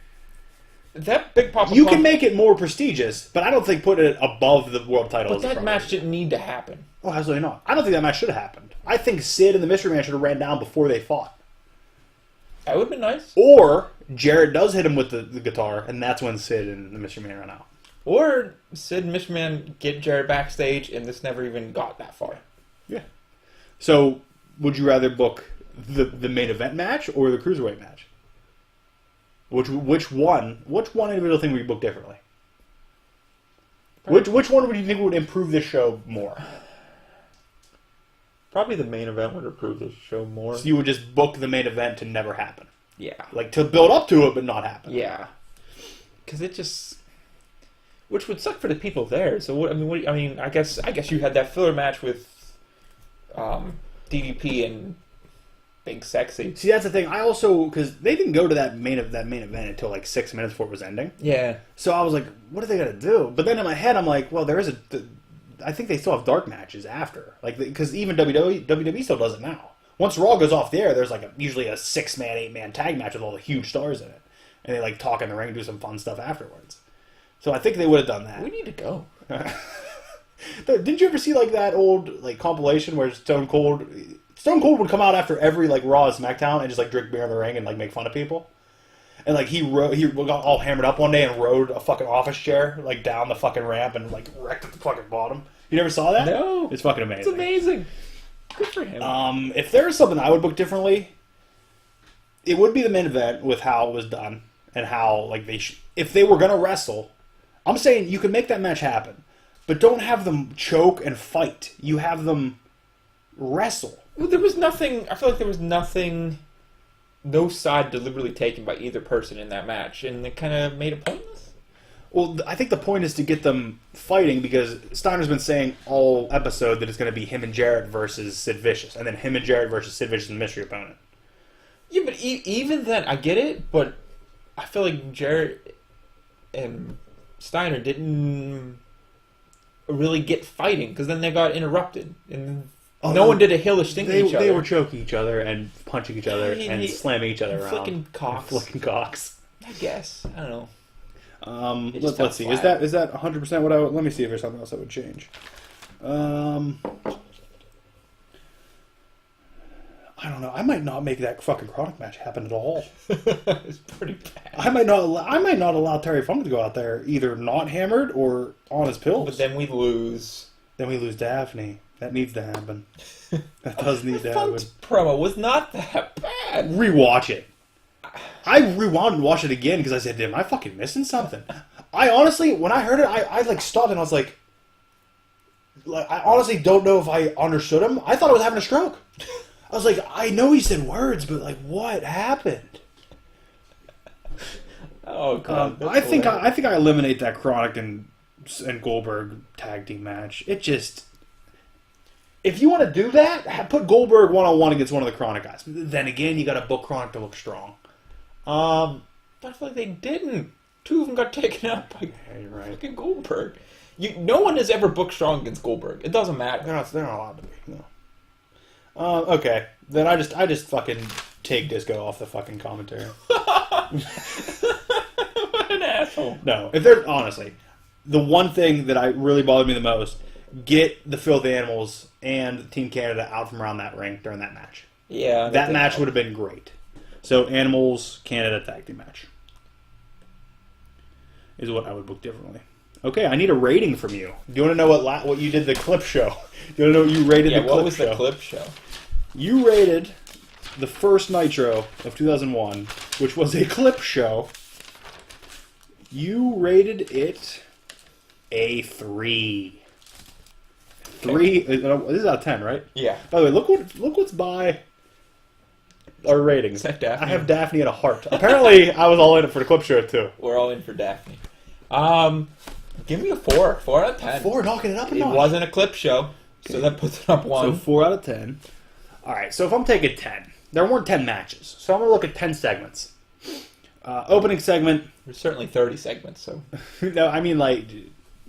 that Big Papa... You can make it more prestigious, but I don't think putting it above the world title is... But that match didn't need to happen. Oh, absolutely not. I don't think that match should have happened. I think Sid and the Mystery Man should have ran down before they fought. That would have been nice. Or Jarrett does hit him with the guitar, and that's when Sid and the Mystery Man run out. Or Sid and Mystery Man get Jarrett backstage, and this never even got that far. Yeah. So... would you rather book the main event match or the cruiserweight match? Which one individual thing would you book differently? Which one would you think would improve this show more? Probably the main event would improve this show more. So you would just book the main event to never happen. Yeah. Like to build up to it but not happen. Yeah. Because it just... which would suck for the people there. So what, I guess you had that filler match with DDP and Big Sexy. See, that's the thing. I also, because they didn't go to that main event until like 6 minutes before it was ending. Yeah. So I was like, what are they gonna do? But then in my head, I'm like, well, I think they still have dark matches after, like because even WWE still does it now. Once Raw goes off the air, there's like usually a 6-man, 8-man tag match with all the huge stars in it, and they like talk in the ring, do some fun stuff afterwards. So I think they would have done that. We need to go. Didn't you ever see like that old like compilation where Stone Cold would come out after every like Raw and SmackDown and just like drink beer in the ring and like make fun of people, and like he got all hammered up one day and rode a fucking office chair like down the fucking ramp and like wrecked at the fucking bottom. You never saw that? No, it's fucking amazing. It's amazing. Good for him. If there's something I would book differently, it would be the main event with how it was done and how like if they were gonna wrestle, I'm saying you can make that match happen. But don't have them choke and fight. You have them wrestle. Well, there was nothing... I feel like there was nothing... no side deliberately taken by either person in that match. And it kind of made it pointless. Well, I think the point is to get them fighting because Steiner's been saying all episode that it's going to be him and Jarrett versus Sid Vicious. And then him and Jarrett versus Sid Vicious and the mystery opponent. Yeah, but even then, I get it. But I feel like Jarrett and Steiner didn't... really get fighting because then they got interrupted and no one did a hillish thing to each other. They were choking each other and punching each other and slamming each other around. Flicking cocks. Flicking cocks. I guess. I don't know. Let's see. Flat. Is that 100% what I would... Let me see if there's something else I would change. I don't know. I might not make that fucking Chronic match happen at all. It's pretty bad. I might not allow Terry Funk to go out there either not hammered or on his pills. But then we lose. Then we lose Daffney. That needs to happen. That does need to happen. Funk's promo was not that bad. Rewatch it. I rewound and watched it again because I said, "Am I fucking missing something?" I honestly, when I heard it, I like stopped and I was like, I honestly don't know if I understood him. I thought I was having a stroke. I was like, I know he said words, but like, what happened? Oh god! I think I eliminate that Chronic and Goldberg tag team match. It just, if you want to do that, put Goldberg 1-on-1 against one of the Chronic guys. Then again, you got to book Chronic to look strong. I feel like they didn't. Two of them got taken out by you're right. fucking Goldberg. No one has ever booked strong against Goldberg. It doesn't matter. They're not allowed to be. No. Okay, then I just fucking take Disco off the fucking commentary. What an asshole. No, if they're honestly, the one thing that really bothered me the most, get the Filthy Animals and Team Canada out from around that ring during that match. Yeah. That match would have been great. So, Animals, Canada tag team match is what I would book differently. Okay, I need a rating from you. Do you want to know what you did the clip show? Do you want to know what you rated the clip show? What was the clip show? You rated the first Nitro of 2001, which was a clip show. You rated it a 3. 3. This is out of 10, right? Yeah. By the way, look what's by our ratings. I have Daffney at a heart. Apparently, I was all in it for the clip show too. We're all in for Daffney. Give me a 4. 4 out of 10. 4, knocking it up a notch. It wasn't a clip show, so that puts it up 1. So 4 out of 10. All right. So if I'm taking 10, there weren't 10 matches, so I'm gonna look at 10 segments. Opening segment. There's certainly 30 segments. So no, I mean like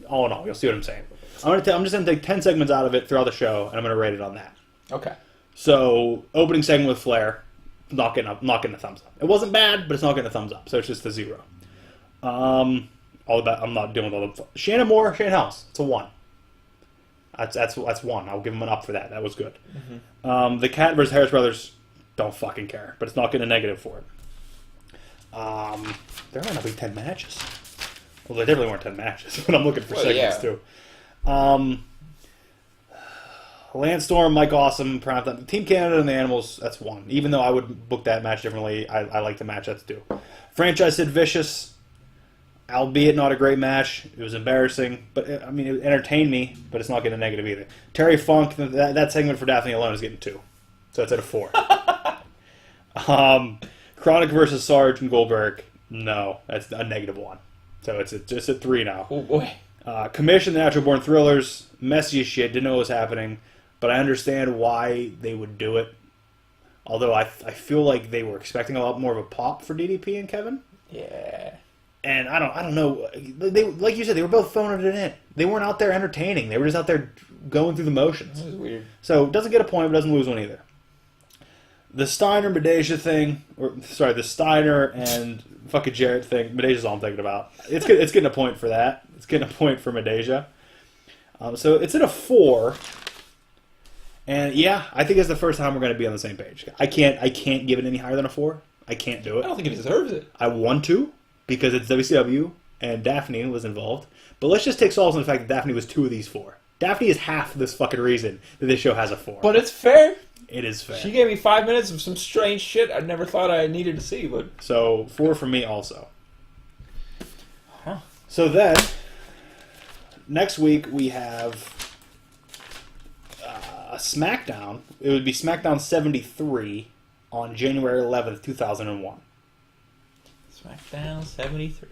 all in all, you'll see what I'm saying. I'm just gonna take 10 segments out of it throughout the show, and I'm gonna rate it on that. Okay. So opening segment with Flair, not getting a thumbs up. It wasn't bad, but it's not getting a thumbs up, so it's just a 0. I'm not dealing with all the Shannon Moore, Shane House. It's a 1. That's 1. I'll give him an up for that. That was good. Mm-hmm. The Cat versus Harris Brothers, don't fucking care, but it's not getting a negative for it. There might not be 10 matches. Well, there definitely weren't 10 matches, but I'm looking for segments too. Lance Storm, Mike Awesome, Team Canada and the Animals, that's 1. Even though I would book that match differently, I like the match, that's 2. Franchise Sid Vicious, albeit not a great match. It was embarrassing, but I mean, it entertained me, but it's not getting a negative either. Terry Funk, that segment for Daffney alone is getting 2. So it's at a 4. Chronic versus Sarge and Goldberg, no, that's a negative 1. So it's just at 3 now. Oh boy. Commission, the Natural Born Thrillers, messy as shit, didn't know what was happening, but I understand why they would do it. Although I feel like they were expecting a lot more of a pop for DDP and Kevin. Yeah. And I don't know. They, like you said, they were both phoning it in. They weren't out there entertaining. They were just out there going through the motions. That was weird. So it doesn't get a point, but doesn't lose one either. The Steiner Medeja thing, the Steiner and fucking Jarrett thing. Medeja's all I'm thinking about. It's getting a point for that. It's getting a point for Medeja. So it's at a 4. And yeah, I think it's the first time we're going to be on the same page. I can't give it any higher than a 4. I can't do it. I don't think it deserves it. I want to, because it's WCW and Daffney was involved. But let's just take solace in the fact that Daffney was 2 of these 4. Daffney is half this fucking reason that this show has a 4. But it's fair. It is fair. She gave me 5 minutes of some strange shit I never thought I needed to see. But so 4 for me also. Huh. So then, next week we have a SmackDown. It would be SmackDown 73 on January 11th, 2001. SmackDown 73.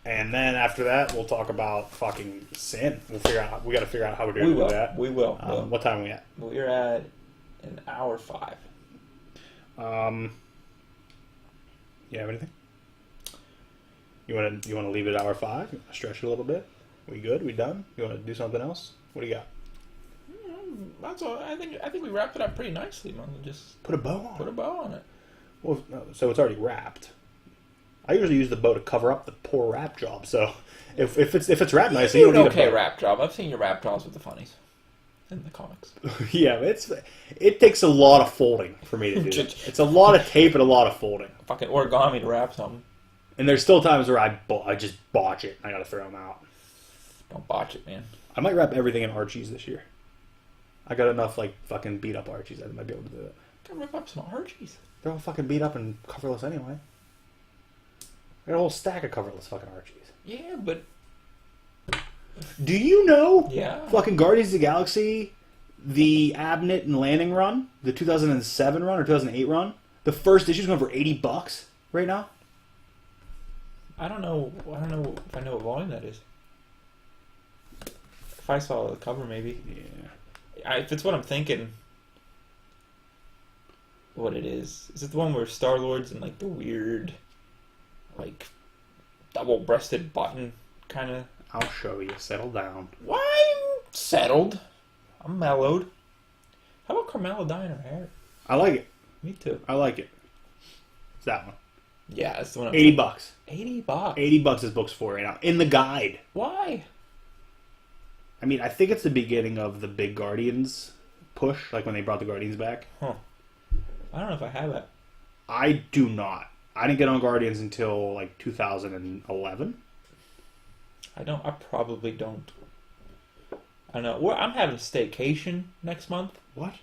And then after that, we'll talk about fucking Sin. We got to figure out how we're doing with that. We will. What time are we at? We're at an hour 5. You have anything? You want to leave it at hour 5? You want to stretch it a little bit? We good? We done? You want to do something else? What do you got? That's all. I think we wrapped it up pretty nicely, man. Just put a bow on. Put a bow on it. Well, so it's already wrapped. I usually use the bow to cover up the poor wrap job. So if it's wrapped nicely, you don't need okay wrap job. I've seen your wrap jobs with the funnies in the comics. Yeah, it takes a lot of folding for me to do it. It's a lot of tape and a lot of folding. Fucking origami to wrap something. And there's still times where I just botch it and I gotta throw them out. Don't botch it, man. I might wrap everything in Archies this year. I got enough like fucking beat up Archies I might be able to do it. Gotta rip up some Archies. They're all fucking beat up and coverless anyway. I got a whole stack of coverless fucking Archies. Yeah, but do you know? Yeah. Fucking Guardians of the Galaxy, the Abnett and Lanning run, the 2007 run or 2008 run, the first issue's going for $80 right now. I don't know if I know what volume that is. If I saw the cover, maybe. Yeah. If it's what I'm thinking, what it is it the one where Star-Lord's in like the weird, like double-breasted button kind of? I'll show you. Settle down. Why? I'm settled. I'm mellowed. How about Carmella dyeing her hair? I like it. Me too. I like it. It's that one. Yeah, it's the one. $80. $80. $80 is books for right now in the guide. Why? I mean, I think it's the beginning of the big Guardians push, like when they brought the Guardians back. Huh. I don't know if I have it. I do not. I didn't get on Guardians until like 2011. I probably don't. I don't know. I'm having a staycation next month. What?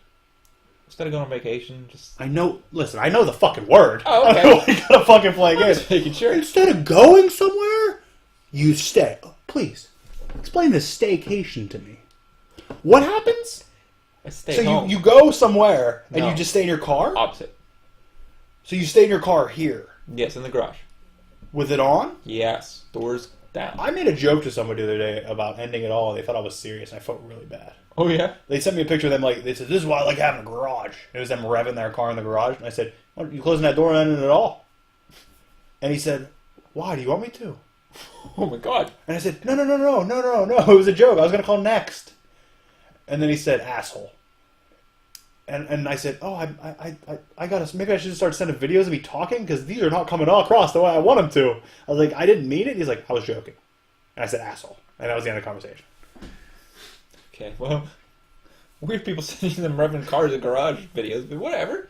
Instead of going on vacation, I know. Listen, I know the fucking word. Oh, okay. I know we gotta fucking play games. Just making sure. Instead of going somewhere, you stay. Oh, please explain this staycation to me. What happens? I stay home. You go somewhere and No. you just stay in your car? Opposite. So you stay in your car here Yes, in the garage. with it on? Yes, doors down. I made a joke to somebody the other day about ending it all. They thought I was serious, and I felt really bad. Oh yeah. They sent me a picture of them, like, they said, "This is why I like having a garage." It was them revving their car in the garage, and I said, "Why are you closing that door and ending it all?" And he said, "Why? Do you want me to?" Oh my god. And I said, No. It was a joke. I was going to call next. And then he said, "Asshole." And I said, "Oh, I gotta, maybe I should start sending videos of me talking, because these are not coming all across the way I want them to." I was like, "I didn't mean it." He's like, "I was joking." And I said, "Asshole." And that was the end of the conversation. Okay, well, weird people sending them revving cars in garage videos, but whatever.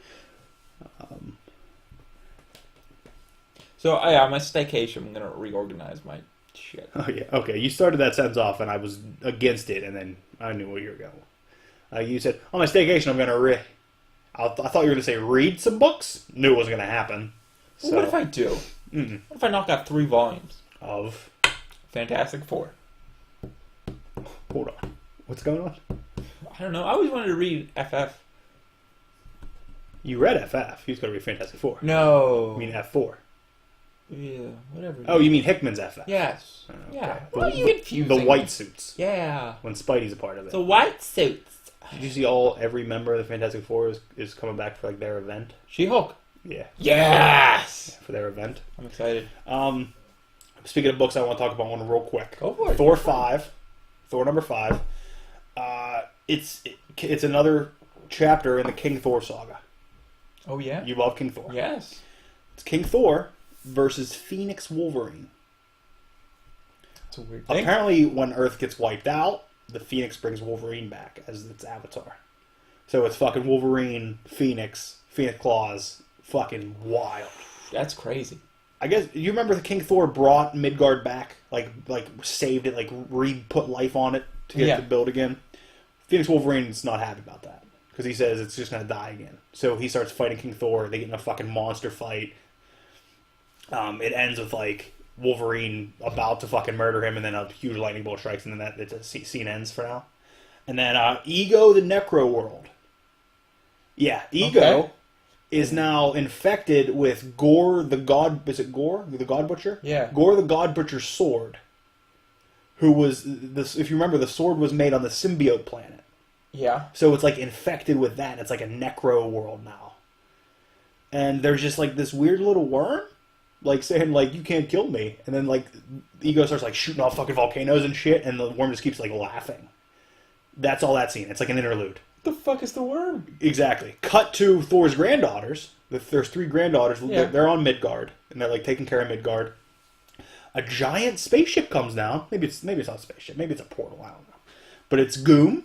So, yeah, my staycation, I'm going to reorganize my shit. Oh, yeah. Okay, you started that sentence off, and I was against it, and then I knew where you were going. You said, "On my staycation, I'm going to I thought you were going to say read some books. Knew it wasn't going to happen. Well, what if I do? Mm-mm. What if I knock out 3 volumes? Of? Fantastic Four. Hold on. What's going on? I don't know. I always wanted to read FF. You read FF. He's going to read Fantastic Four. No. You mean F4. Yeah, whatever. Oh, you mean Hickman's FF? Yes. Okay. Yeah. What are you confusing? The white suits. Yeah. When Spidey's a part of it. The white suits. Did you see every member of the Fantastic Four is coming back for like their event? She-Hulk. Yeah. Yes! For their event. I'm excited. Speaking of books, I want to talk about one real quick. Go for it. Thor number 5. It's another chapter in the King Thor saga. Oh, yeah? You love King Thor. Yes. It's King Thor versus Phoenix Wolverine. It's a weird thing. Apparently, when Earth gets wiped out, the Phoenix brings Wolverine back as its avatar. So it's fucking Wolverine, Phoenix Claws, fucking wild. That's crazy. I guess you remember the King Thor brought Midgard back, like saved it, like put life on it to get it to build again. Phoenix Wolverine's not happy about that because he says it's just gonna die again. So he starts fighting King Thor. They get in a fucking monster fight. It ends with like Wolverine about to fucking murder him, and then a huge lightning bolt strikes, and then the scene ends for now. And then Ego the Necro World. Yeah, Ego is now infected with Gore the God. Is it Gore the God Butcher? Yeah, Gore the God Butcher's sword. Who was this? If you remember, the sword was made on the symbiote planet. Yeah. So it's like infected with that. It's like a necro world now. And there's just like this weird little worm, like saying like you can't kill me, and then like Ego starts like shooting off fucking volcanoes and shit, and the worm just keeps like laughing. That's all that scene. It's like an interlude. What the fuck is the worm? Exactly. Cut to Thor's granddaughters. There's 3 granddaughters. Yeah. They're on Midgard, and they're like taking care of Midgard. A giant spaceship comes down. Maybe it's not a spaceship. Maybe it's a portal. I don't know. But it's Goom.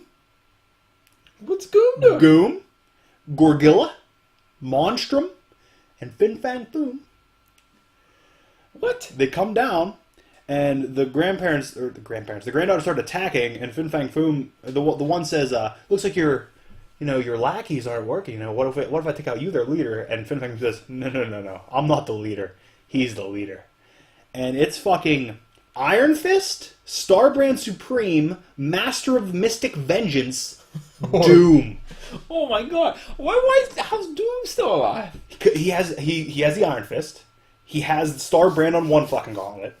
What's Goom doing? Goom, Gorgilla, Monstrum, and Fin Fang Foom. What? They come down, and the granddaughters start attacking, and Fin Fang Foom, the one says, "Looks like your lackeys aren't working. What if I take out you, their leader?" And Fin Fang says, "No. I'm not the leader. He's the leader." And it's fucking Iron Fist, Starbrand Supreme, Master of Mystic Vengeance, Doom. Oh my god! How's Doom still alive? He has the Iron Fist. He has Starbrand on one fucking gauntlet.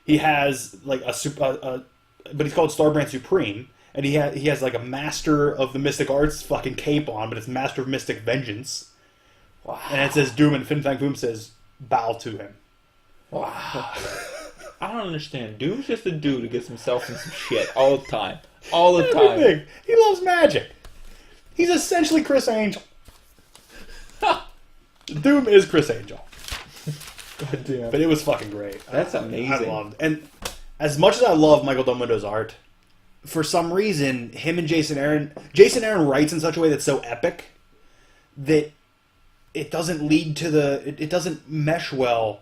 He has like but he's called Starbrand Supreme, and he has like a Master of the Mystic Arts fucking cape on, but it's Master of Mystic Vengeance. Wow. And it says Doom, and Fin Fang Foom says bow to him. Wow. I don't understand. Doom's just a dude who gets himself in some shit all the time. All the time. Everything. He loves magic. He's essentially Chris Angel. Doom is Chris Angel. God damn. But it was fucking great. That's amazing. I loved it. And as much as I love Michael Del Mundo's art, for some reason, him and Jason Aaron writes in such a way that's so epic that it doesn't lead to it doesn't mesh well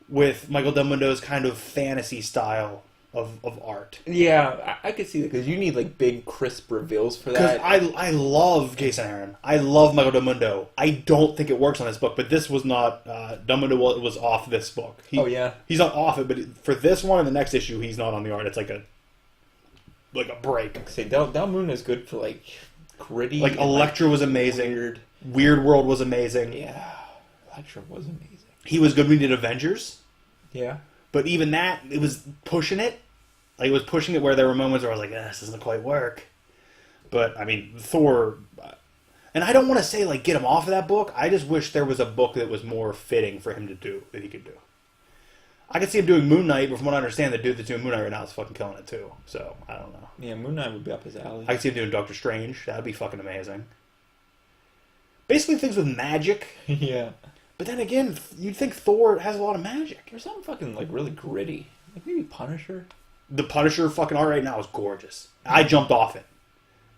with Michael Del Mundo's kind of fantasy style of art. Yeah, I could see that because you need like big, crisp reveals for that. Because I love Jason Aaron. I love Michael Del Mundo. I don't think it works on this book, but this was not. Del Mundo was off this book. He's not off it, but for this one and the next issue, he's not on the art. It's like a break. Say Del Mundo is good for like gritty. Like Elektra was amazing. Weird World was amazing. Yeah, Elektra was amazing. He was good when he did Avengers. Yeah. But even that, it was pushing it. Like, it was pushing it where there were moments where I was like, this doesn't quite work. But, I mean, Thor... And I don't want to say, like, get him off of that book. I just wish there was a book that was more fitting for him to do, that he could do. I could see him doing Moon Knight, but from what I understand, the dude that's doing Moon Knight right now is fucking killing it, too. So, I don't know. Yeah, Moon Knight would be up his alley. I could see him doing Doctor Strange. That would be fucking amazing. Basically things with magic. Yeah. But then again, you'd think Thor has a lot of magic. There's something fucking, like, really gritty. Like, maybe Punisher? The Punisher fucking art right now is gorgeous. I jumped off it.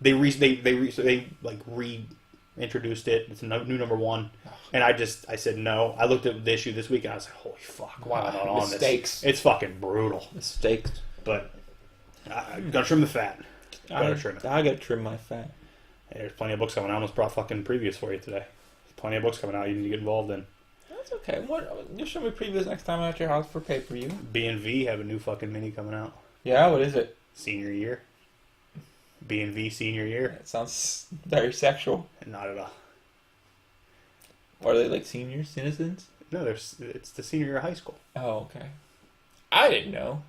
They reintroduced it. It's a new number 1. And I said no. I looked at the issue this week and I was like, holy fuck, why am I not on Mistakes. this? It's fucking brutal. Mistakes. But I gotta trim the fat. I gotta trim my fat. Hey, there's plenty of books coming out. I almost brought fucking previews for you today. There's plenty of books coming out you need to get involved in. That's okay. You'll show me previews next time I'm at your house for pay-per-view. B&V have a new fucking mini coming out. Yeah, what is it? Senior year. B&V senior year. That sounds very sexual. Not at all. Are they like senior citizens? No, it's the senior year of high school. Oh, okay. I didn't know.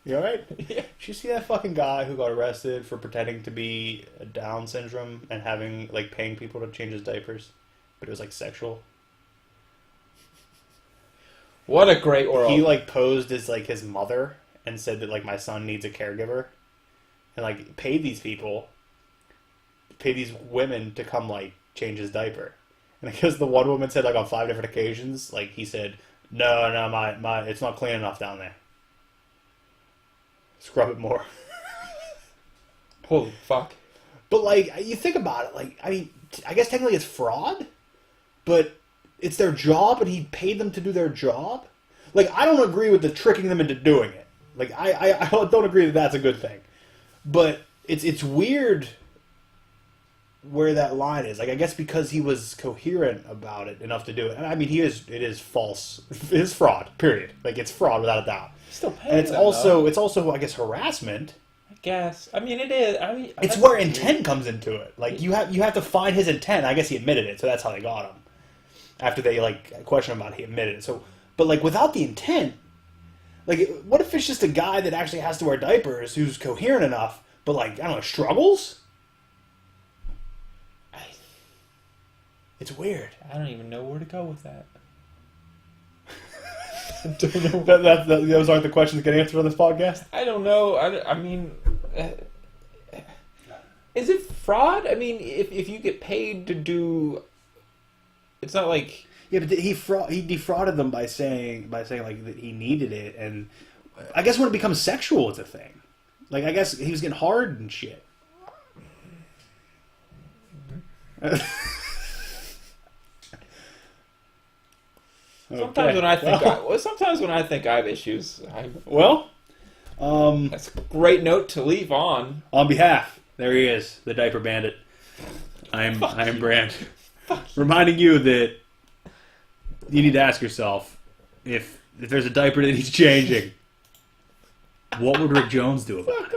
You alright? Yeah. Did you see that fucking guy who got arrested for pretending to be a Down syndrome and having, like, paying people to change his diapers? But it was, like, sexual. What a great world. He, like, posed as, like, his mother and said that, like, my son needs a caregiver. And, like, paid these women to come, like, change his diaper. And because the one woman said, like, on 5 different occasions, like, he said, no, my it's not clean enough down there. Scrub it more. Holy fuck. But, like, you think about it, like, I mean, I guess technically it's fraud, but it's their job and he paid them to do their job? Like, I don't agree with the tricking them into doing it. Like, I don't agree that that's a good thing. But it's weird where that line is. Like, I guess because he was coherent about it enough to do it. And I mean, it is false. It is fraud, period. Like, it's fraud without a doubt. Still paying and it's also, I guess, harassment. I guess. I mean, it is. I mean, it's where intent comes into it. Like, you have to find his intent. I guess he admitted it, so that's how they got him. After they, like, questioned him about it, he admitted it. So, but, like, without the intent, like, what if it's just a guy that actually has to wear diapers who's coherent enough, but, like, I don't know, struggles? It's weird. I don't even know where to go with that. Don't know. Those aren't the questions that get answered on this podcast? I don't know. I mean, is it fraud? I mean, if you get paid to do... It's not like... Yeah, but he defrauded them by saying like that he needed it, and I guess when it becomes sexual, it's a thing. Like, I guess he was getting hard and shit. Sometimes when I think I have issues, that's a great note to leave on. On behalf, there he is, the diaper bandit. I am Brand, reminding you that you need to ask yourself if there's a diaper that needs changing, what would Rick Jones do about it?